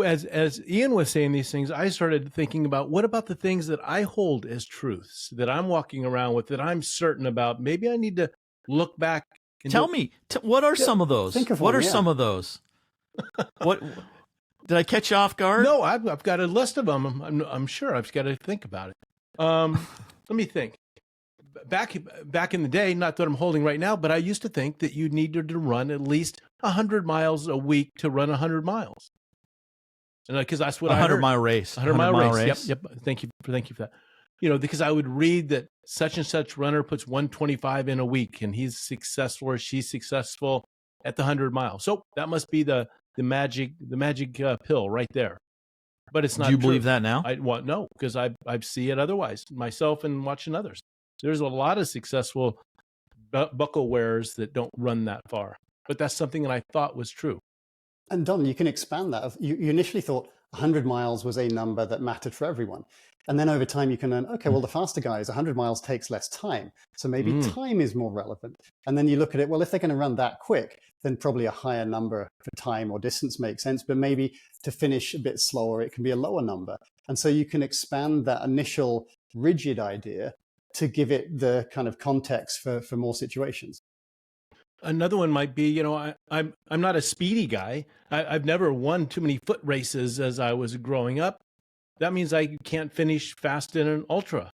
as Ian was saying these things, I started thinking about what about the things that I hold as truths that I'm walking around with that I'm certain about. Maybe I need to look back. Tell me, what are some of those? What are some of those? What did I catch you off guard? No, I've got a list of them. I'm sure I've got to think about it. Let me think. Back in the day, not that I'm holding right now, but I used to think that you needed to run at least 100 miles a week to run 100 miles. And because that's what 100-mile race. 100-mile race. Yep. Thank you for that. because I would read that such and such runner puts 125 in a week and he's successful or she's successful at the 100 miles. So that must be the magic pill right there. But it's not. Do you true. believe that now? No, because I see it otherwise myself and watching others. There's a lot of successful buckle wearers that don't run that far. But that's something that I thought was true. And Don, you can expand that. You initially thought 100 miles was a number that mattered for everyone. And then over time you can learn, okay, well, the faster guys, 100 miles takes less time. So maybe time is more relevant. And then you look at it, well, if they're going to run that quick, then probably a higher number for time or distance makes sense. But maybe to finish a bit slower, it can be a lower number. And so you can expand that initial rigid idea to give it the kind of context for more situations. Another one might be, I'm not a speedy guy. I've never won too many foot races as I was growing up. That means I can't finish fast in an ultra.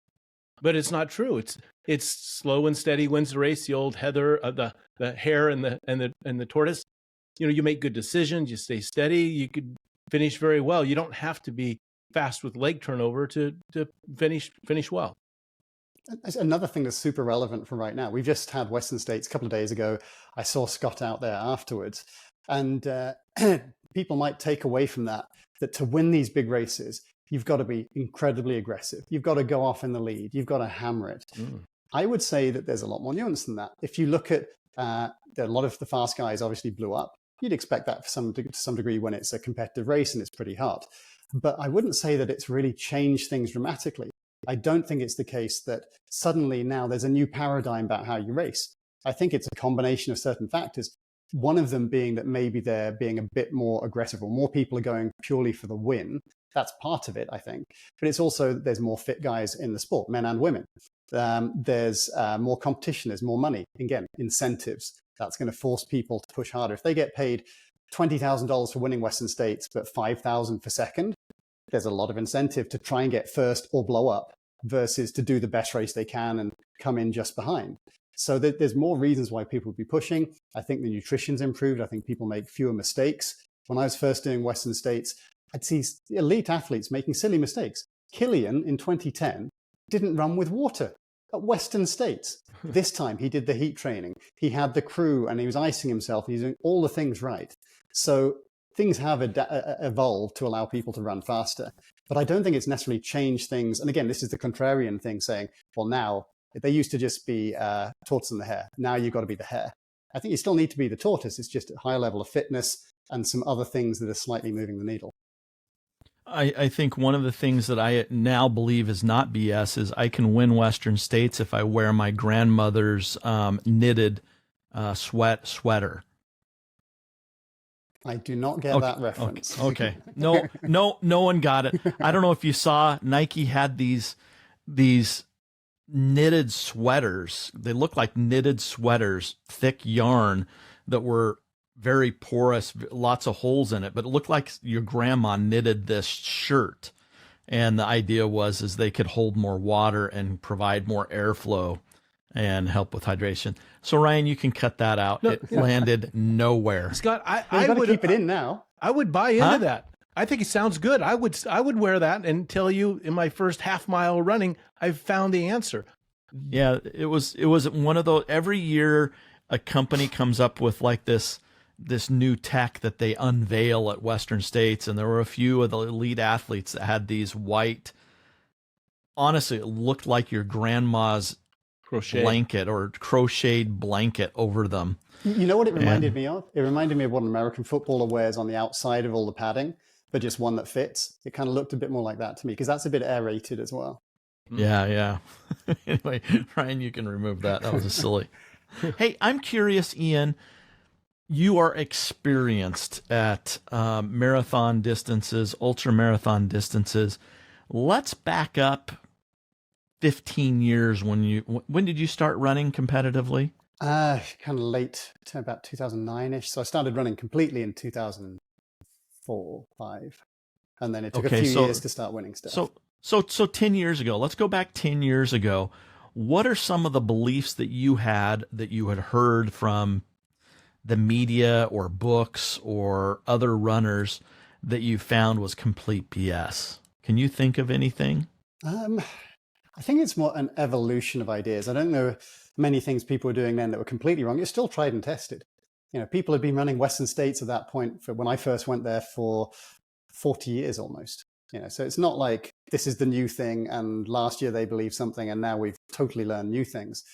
But it's not true. It's slow and steady wins the race. The old Heather, the hare and the tortoise. You make good decisions. You stay steady. You could finish very well. You don't have to be fast with leg turnover to finish well. Another thing that's super relevant for right now, we've just had Western States a couple of days ago. I saw Scott out there afterwards. And people might take away from that to win these big races, you've got to be incredibly aggressive. You've got to go off in the lead. You've got to hammer it. I would say that there's a lot more nuance than that. If you look at a lot of the fast guys obviously blew up. You'd expect that to some degree when it's a competitive race and it's pretty hot. But I wouldn't say that it's really changed things dramatically. I don't think it's the case that suddenly now there's a new paradigm about how you race. I think it's a combination of certain factors. One of them being that maybe they're being a bit more aggressive or more people are going purely for the win. That's part of it, I think. But it's also there's more fit guys in the sport, men and women. There's more competition, there's more money. Again, incentives. That's going to force people to push harder. If they get paid $20,000 for winning Western States, but $5,000 for second, there's a lot of incentive to try and get first or blow up versus to do the best race they can and come in just behind. So there's more reasons why people would be pushing. I think the nutrition's improved. I think people make fewer mistakes. When I was first doing Western States, I'd see elite athletes making silly mistakes. Killian in 2010 didn't run with water at Western States. This time he did the heat training. He had the crew and he was icing himself. He's doing all the things right. So things have evolved to allow people to run faster. But I don't think it's necessarily changed things. And again, this is the contrarian thing saying, well, now they used to just be tortoise and the hare. Now you've got to be the hare. I think you still need to be the tortoise. It's just a higher level of fitness and some other things that are slightly moving the needle. I think one of the things that I now believe is not BS is I can win Western States if I wear my grandmother's knitted sweater. I do not get that reference. Okay. No one got it. I don't know if you saw Nike had these knitted sweaters. They look like knitted sweaters, thick yarn that were very porous, lots of holes in it, but it looked like your grandma knitted this shirt. And the idea is they could hold more water and provide more airflow and help with hydration. So Ryan, you can cut that out. It landed nowhere. Scott, I would keep it in now. I would buy into that. I think it sounds good. I would wear that and tell you in my first half mile running, I've found the answer. Yeah, it was one of those. Every year a company comes up with like this new tech that they unveil at Western States, and there were a few of the elite athletes that had these white, honestly, it looked like your grandma's blanket or crocheted blanket over them. You know what it reminded me of? It reminded me of what an American footballer wears on the outside of all the padding, but just one that fits. It kind of looked a bit more like that to me, because that's a bit aerated as well. Yeah. Anyway, Ryan, you can remove that. That was a silly. Hey, I'm curious, Ian, you are experienced at marathon distances, ultra marathon distances. Let's back up 15 years. When did you start running competitively? Kind of late, about 2009-ish. So I started running completely in 2004, 5. And then it took a few years to start winning stuff. So 10 years ago, let's go back 10 years ago. What are some of the beliefs that you had heard from the media or books or other runners that you found was complete BS? Can you think of anything? I think it's more an evolution of ideas. I don't know many things people were doing then that were completely wrong. It's still tried and tested. People had been running Western states at that point for when I first went there for 40 years almost. So it's not like this is the new thing and last year they believed something and now we've totally learned new things.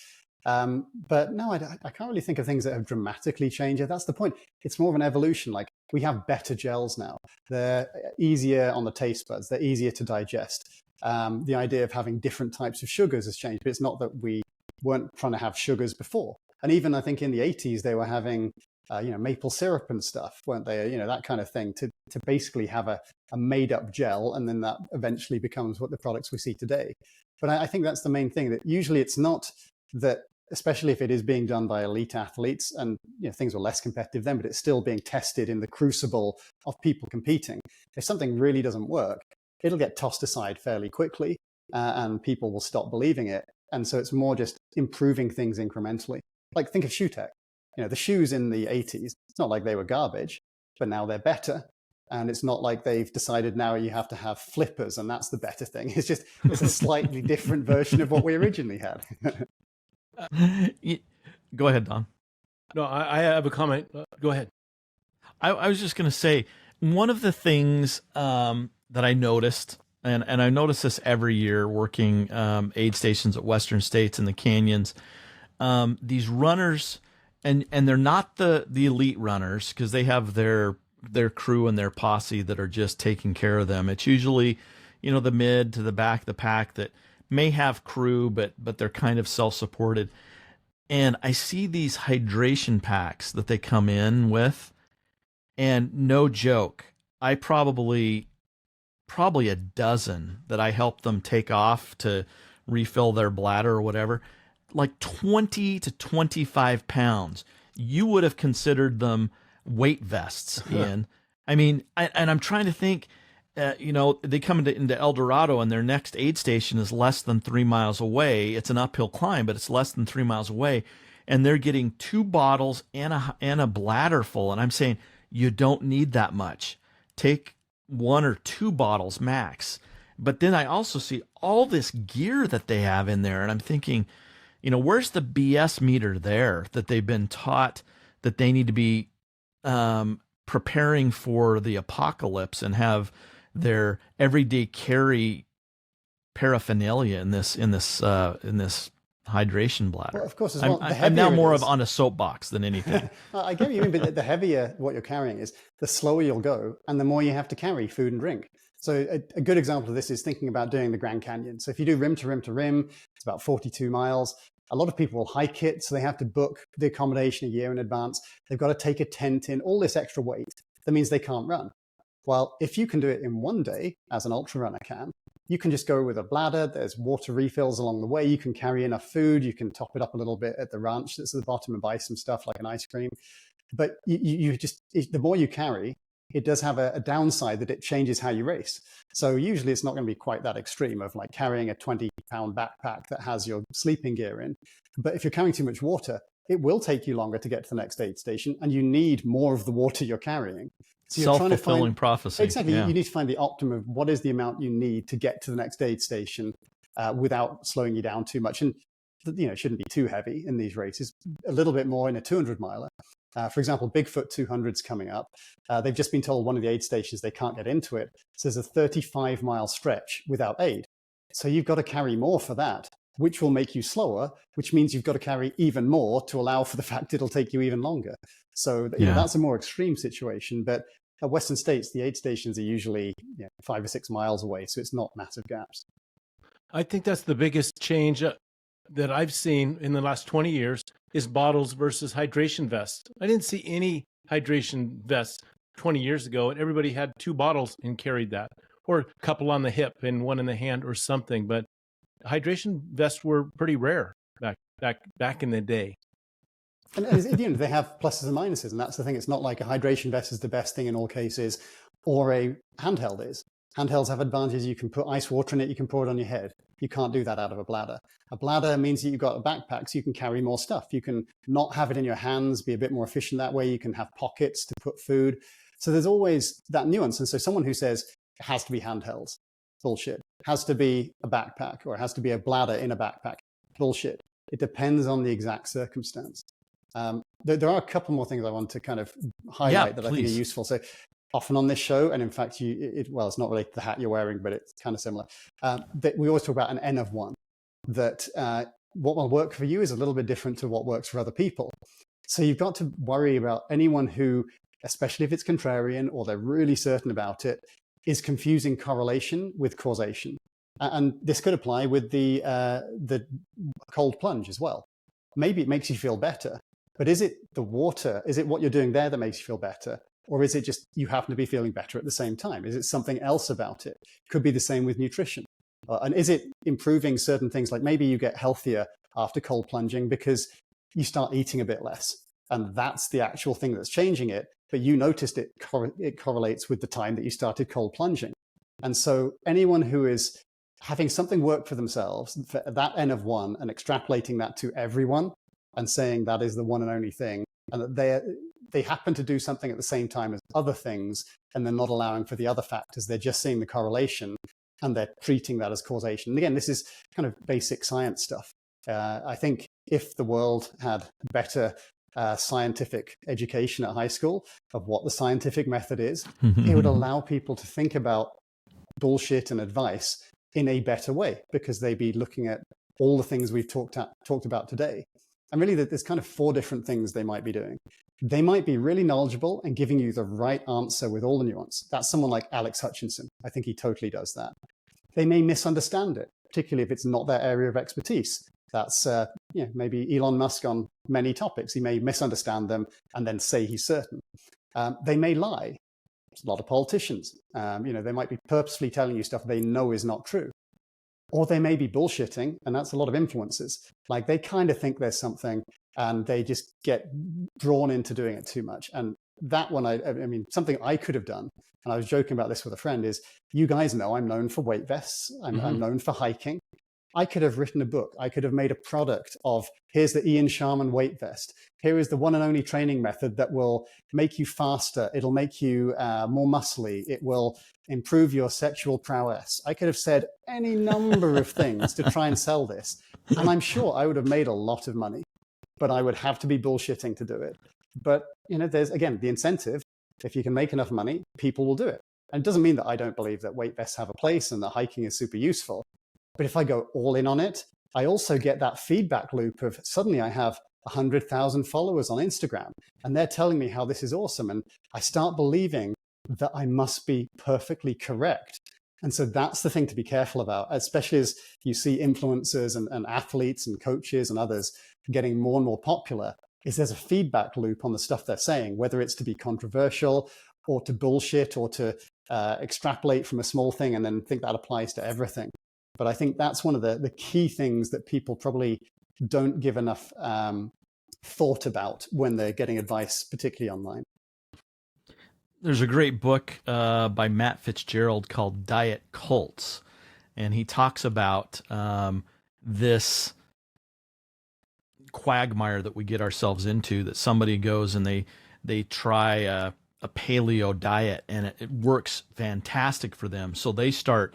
But no, I can't really think of things that have dramatically changed. That's the point. It's more of an evolution. Like we have better gels now. They're easier on the taste buds. They're easier to digest. The idea of having different types of sugars has changed, but it's not that we weren't trying to have sugars before. And even I think in the 80s, they were having, maple syrup and stuff, weren't they? That kind of thing to basically have a made up gel. And then that eventually becomes what the products we see today. But I think that's the main thing, that usually it's not that, especially if it is being done by elite athletes and things were less competitive then, but it's still being tested in the crucible of people competing. If something really doesn't work, it'll get tossed aside fairly quickly and people will stop believing it. And so it's more just improving things incrementally. Like think of shoe tech. The shoes in the 80s, it's not like they were garbage, but now they're better. And it's not like they've decided now you have to have flippers and that's the better thing. It's a slightly different version of what we originally had. Go ahead, Don. No, I have a comment. Go ahead. I was just going to say, one of the things that I noticed, and I notice this every year working aid stations at Western states in the canyons, these runners, and they're not the elite runners because they have their crew and their posse that are just taking care of them. It's usually, the mid to the back of the pack that may have crew, but they're kind of self-supported. And I see these hydration packs that they come in with, and no joke, I probably a dozen that I help them take off to refill their bladder or whatever, like 20 to 25 pounds. You would have considered them weight vests, Ian. I mean, and I'm trying to think, they come into El Dorado and their next aid station is less than 3 miles away. It's an uphill climb, but it's less than 3 miles away. And they're getting 2 bottles and a bladder full. And I'm saying, you don't need that much. Take 1 or 2 bottles max. But then I also see all this gear that they have in there. And I'm thinking, where's the BS meter there that they've been taught that they need to be preparing for the apocalypse and have their everyday carry paraphernalia in this hydration bladder. Well, of course, as well, I'm now more of on a soapbox than anything. I get what you mean, but the heavier what you're carrying is, the slower you'll go, and the more you have to carry food and drink. So a good example of this is thinking about doing the Grand Canyon. So if you do rim to rim to rim, it's about 42 miles. A lot of people will hike it, so they have to book the accommodation a year in advance. They've got to take a tent in, all this extra weight. That means they can't run. Well, if you can do it in one day, as an ultra runner can, you can just go with a bladder. There's water refills along the way. You can carry enough food. You can top it up a little bit at the ranch that's at the bottom and buy some stuff like an ice cream. But the more you carry, it does have a downside that it changes how you race. So usually it's not going to be quite that extreme of like carrying a 20-pound backpack that has your sleeping gear in. But if you're carrying too much water, it will take you longer to get to the next aid station, and you need more of the water you're carrying. So you're self-fulfilling prophecy. Exactly. Yeah. You need to find the optimum of what is the amount you need to get to the next aid station without slowing you down too much. And it shouldn't be too heavy in these races. A little bit more in a 200 miler. For example, Bigfoot 200's coming up. They've just been told one of the aid stations they can't get into it. So there's a 35-mile stretch without aid. So you've got to carry more for that, which will make you slower, which means you've got to carry even more to allow for the fact it'll take you even longer. So that's a more extreme situation. But at Western states, the aid stations are usually 5 or 6 miles away. So it's not massive gaps. I think that's the biggest change that I've seen in the last 20 years is bottles versus hydration vests. I didn't see any hydration vests 20 years ago, and everybody had 2 bottles and carried that, or a couple on the hip and one in the hand or something. But hydration vests were pretty rare back in the day. And they have pluses and minuses, and that's the thing. It's not like a hydration vest is the best thing in all cases, or a handheld is. Handhelds have advantages. You can put ice water in it. You can pour it on your head. You can't do that out of a bladder. A bladder means that you've got a backpack, so you can carry more stuff. You can not have it in your hands, be a bit more efficient that way. You can have pockets to put food. So there's always that nuance. And so someone who says it has to be handhelds, bullshit. has to be a backpack or it has to be a bladder in a backpack. Bullshit. It depends on the exact circumstance. There are a couple more things I want to kind of highlight that I think are useful. So often on this show, and in fact, well, it's not related to the hat you're wearing, but it's kind of similar. That we always talk about an N of one, that what will work for you is a little bit different to what works for other people. So you've got to worry about anyone who, especially if it's contrarian or they're really certain about it, is confusing correlation with causation. And this could apply with the cold plunge as well. Maybe it makes you feel better, but is it the water? Is it what you're doing there that makes you feel better? Or is it just you happen to be feeling better at the same time? Is it something else about it? Could be the same with nutrition. And is it improving certain things? Like maybe you get healthier after cold plunging because you start eating a bit less. And that's the actual thing that's changing it. But you noticed it correlates with the time that you started cold plunging. And so anyone who is having something work for themselves, for that N of one, and extrapolating that to everyone and saying that is the one and only thing, and that they happen to do something at the same time as other things, and they're not allowing for the other factors. They're just seeing the correlation and they're treating that as causation. And again, this is kind of basic science stuff. I think if the world had better scientific education at high school of what the scientific method is, it would allow people to think about bullshit and advice in a better way, because they'd be looking at all the things we've talked about today. And really, there's kind of 4 different things they might be doing. They might be really knowledgeable and giving you the right answer with all the nuance. That's someone like Alex Hutchinson. I think he totally does that. They may misunderstand it, particularly if it's not their area of expertise. That's maybe Elon Musk on many topics. He may misunderstand them and then say he's certain. They may lie. There's a lot of politicians. They might be purposefully telling you stuff they know is not true. Or they may be bullshitting, and that's a lot of influencers. Like they kind of think there's something and they just get drawn into doing it too much. And that one, I mean, something I could have done, and I was joking about this with a friend, is you guys know I'm known for weight vests. I'm known for hiking. I could have written a book. I could have made a product of, here's the Ian Sharman weight vest. Here is the one and only training method that will make you faster. It'll make you more muscly. It will improve your sexual prowess. I could have said any number of things to try and sell this. And I'm sure I would have made a lot of money, but I would have to be bullshitting to do it. But, there's, again, the incentive. If you can make enough money, people will do it. And it doesn't mean that I don't believe that weight vests have a place and that hiking is super useful. But if I go all in on it, I also get that feedback loop of suddenly I have 100,000 followers on Instagram and they're telling me how this is awesome. And I start believing that I must be perfectly correct. And so that's the thing to be careful about, especially as you see influencers and athletes and coaches and others getting more and more popular, is there's a feedback loop on the stuff they're saying, whether it's to be controversial or to bullshit or to extrapolate from a small thing and then think that applies to everything. But I think that's one of the key things that people probably don't give enough thought about when they're getting advice, particularly online. There's a great book by Matt Fitzgerald called Diet Cults, and he talks about this quagmire that we get ourselves into, that somebody goes and they try a paleo diet and it works fantastic for them. So they start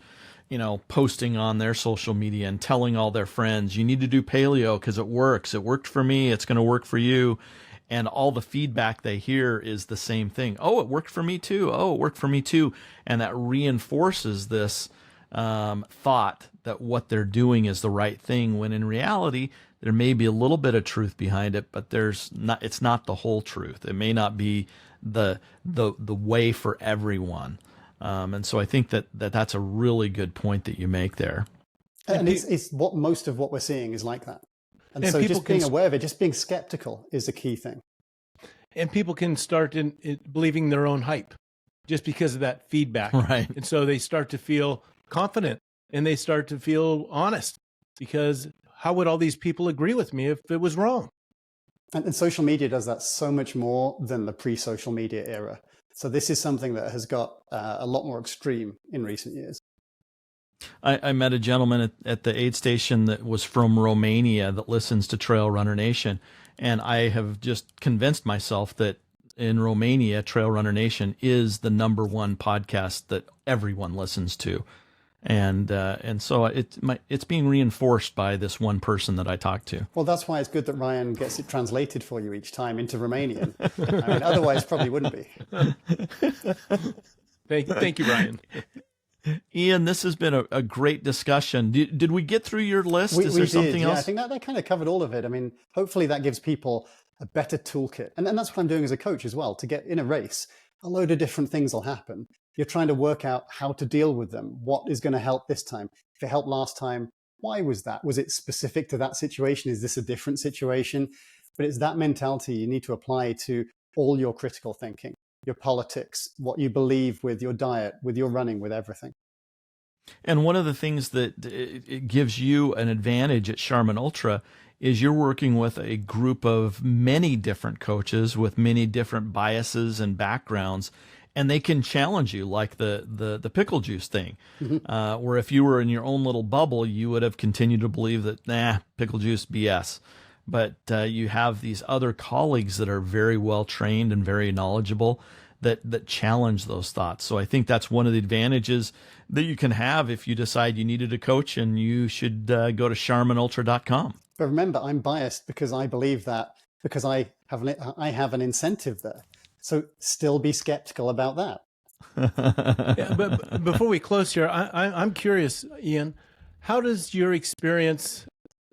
posting on their social media and telling all their friends, you need to do paleo because it works. It worked for me. It's going to work for you. And all the feedback they hear is the same thing. Oh, it worked for me too. Oh, it worked for me too. And that reinforces this thought that what they're doing is the right thing, when in reality, there may be a little bit of truth behind it, but it's not the whole truth. It may not be the way for everyone. And so I think that's a really good point that you make there. And it's what most of what we're seeing is like that. And so just being aware of it, just being skeptical is a key thing. And people can start believing their own hype just because of that feedback. Right. And so they start to feel confident and they start to feel honest, because how would all these people agree with me if it was wrong? And social media does that so much more than the pre-social media era. So this is something that has got a lot more extreme in recent years. I met a gentleman at the aid station that was from Romania that listens to Trail Runner Nation. And I have just convinced myself that in Romania, Trail Runner Nation is the #1 podcast that everyone listens to. And so it's being reinforced by this one person that I talked to. Well, that's why it's good that Ryan gets it translated for you each time into Romanian. I mean, otherwise probably wouldn't be. Thank you, Ryan. Ian, this has been a great discussion. Did we get through your list? Is there something else? I think that kind of covered all of it. I mean, hopefully that gives people a better toolkit. And that's what I'm doing as a coach as well. To get in a race, a load of different things will happen. You're trying to work out how to deal with them. What is going to help this time? If it helped last time, why was that? Was it specific to that situation? Is this a different situation? But it's that mentality you need to apply to all your critical thinking, your politics, what you believe with your diet, with your running, with everything. And one of the things that it gives you an advantage at Charmin Ultra is you're working with a group of many different coaches with many different biases and backgrounds, and they can challenge you, like the pickle juice thing, where if you were in your own little bubble, you would have continued to believe that, pickle juice, BS. But you have these other colleagues that are very well trained and very knowledgeable that challenge those thoughts. So I think that's one of the advantages that you can have if you decide you needed a coach, and you should go to charminultra.com. But remember, I'm biased because I believe that, because I have an incentive there. So still be skeptical about that. Yeah, but before we close here, I'm curious, Ian, how does your experience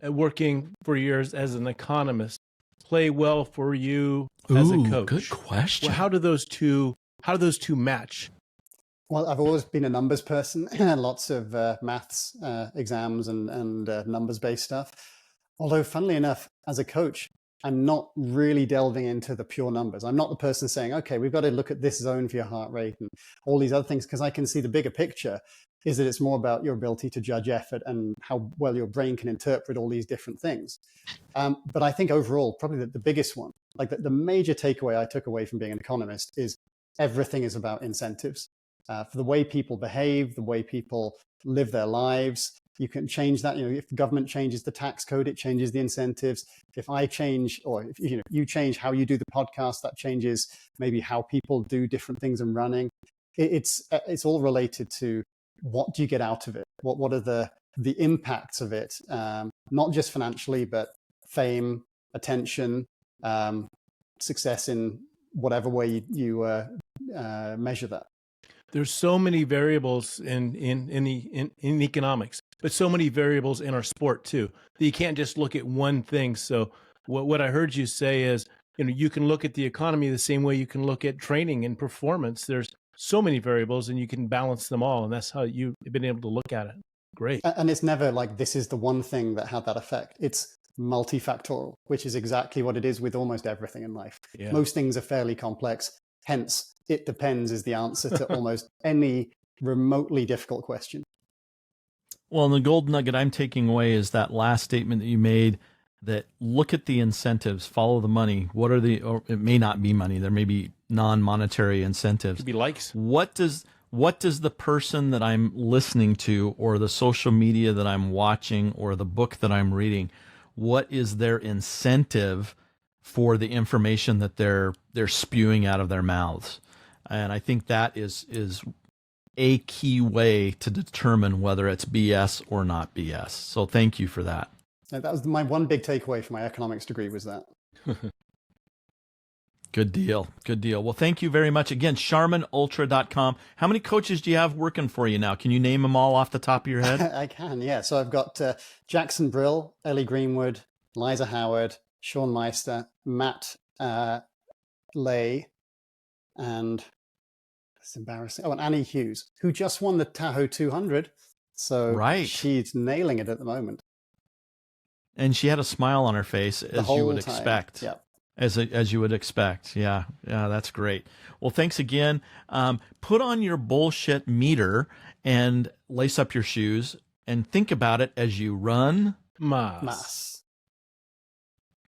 working for years as an economist play well for you as a coach? Good question. Well, how do those two match? Well, I've always been a numbers person, lots of maths exams and numbers-based stuff. Although, funnily enough, as a coach, I'm not really delving into the pure numbers. I'm not the person saying, okay, we've got to look at this zone for your heart rate and all these other things, because I can see the bigger picture is that it's more about your ability to judge effort and how well your brain can interpret all these different things. But I think overall, probably the biggest one, like the major takeaway I took away from being an economist, is everything is about incentives. For the way people behave, the way people live their lives. You can change that. If the government changes the tax code, it changes the incentives. If I change, or if you change how you do the podcast, that changes maybe how people do different things in running. It's all related to what do you get out of it? What are the impacts of it? Not just financially, but fame, attention, success in whatever way you measure that. There's so many variables in economics, but so many variables in our sport too, that you can't just look at one thing. So what I heard you say is, you can look at the economy the same way you can look at training and performance. There's so many variables, and you can balance them all. And that's how you've been able to look at it. Great. And it's never like this is the one thing that had that effect. It's multifactorial, which is exactly what it is with almost everything in life. Yeah. Most things are fairly complex. Hence, it depends is the answer to almost any remotely difficult question. Well, and the gold nugget I'm taking away is that last statement that you made, that look at the incentives, follow the money. What are or it may not be money. There may be non-monetary incentives. It could be likes. What does the person that I'm listening to, or the social media that I'm watching, or the book that I'm reading, what is their incentive for the information that they're spewing out of their mouths? And I think that is a key way to determine whether it's BS or not BS. So thank you for that. That was my one big takeaway from my economics degree, was that. Good deal. Good deal. Well, thank you very much. Again, charminultra.com. How many coaches do you have working for you now? Can you name them all off the top of your head? I can, yeah. So I've got Jackson Brill, Ellie Greenwood, Liza Howard, Sean Meister, Matt Lay, and it's embarrassing. Oh, and Annie Hughes, who just won the Tahoe 200. So right. She's nailing it at the moment. And she had a smile on her face, as you would expect. Yeah. As you would expect. Yeah, that's great. Well, thanks again. Put on your bullshit meter and lace up your shoes and think about it as you run Mass.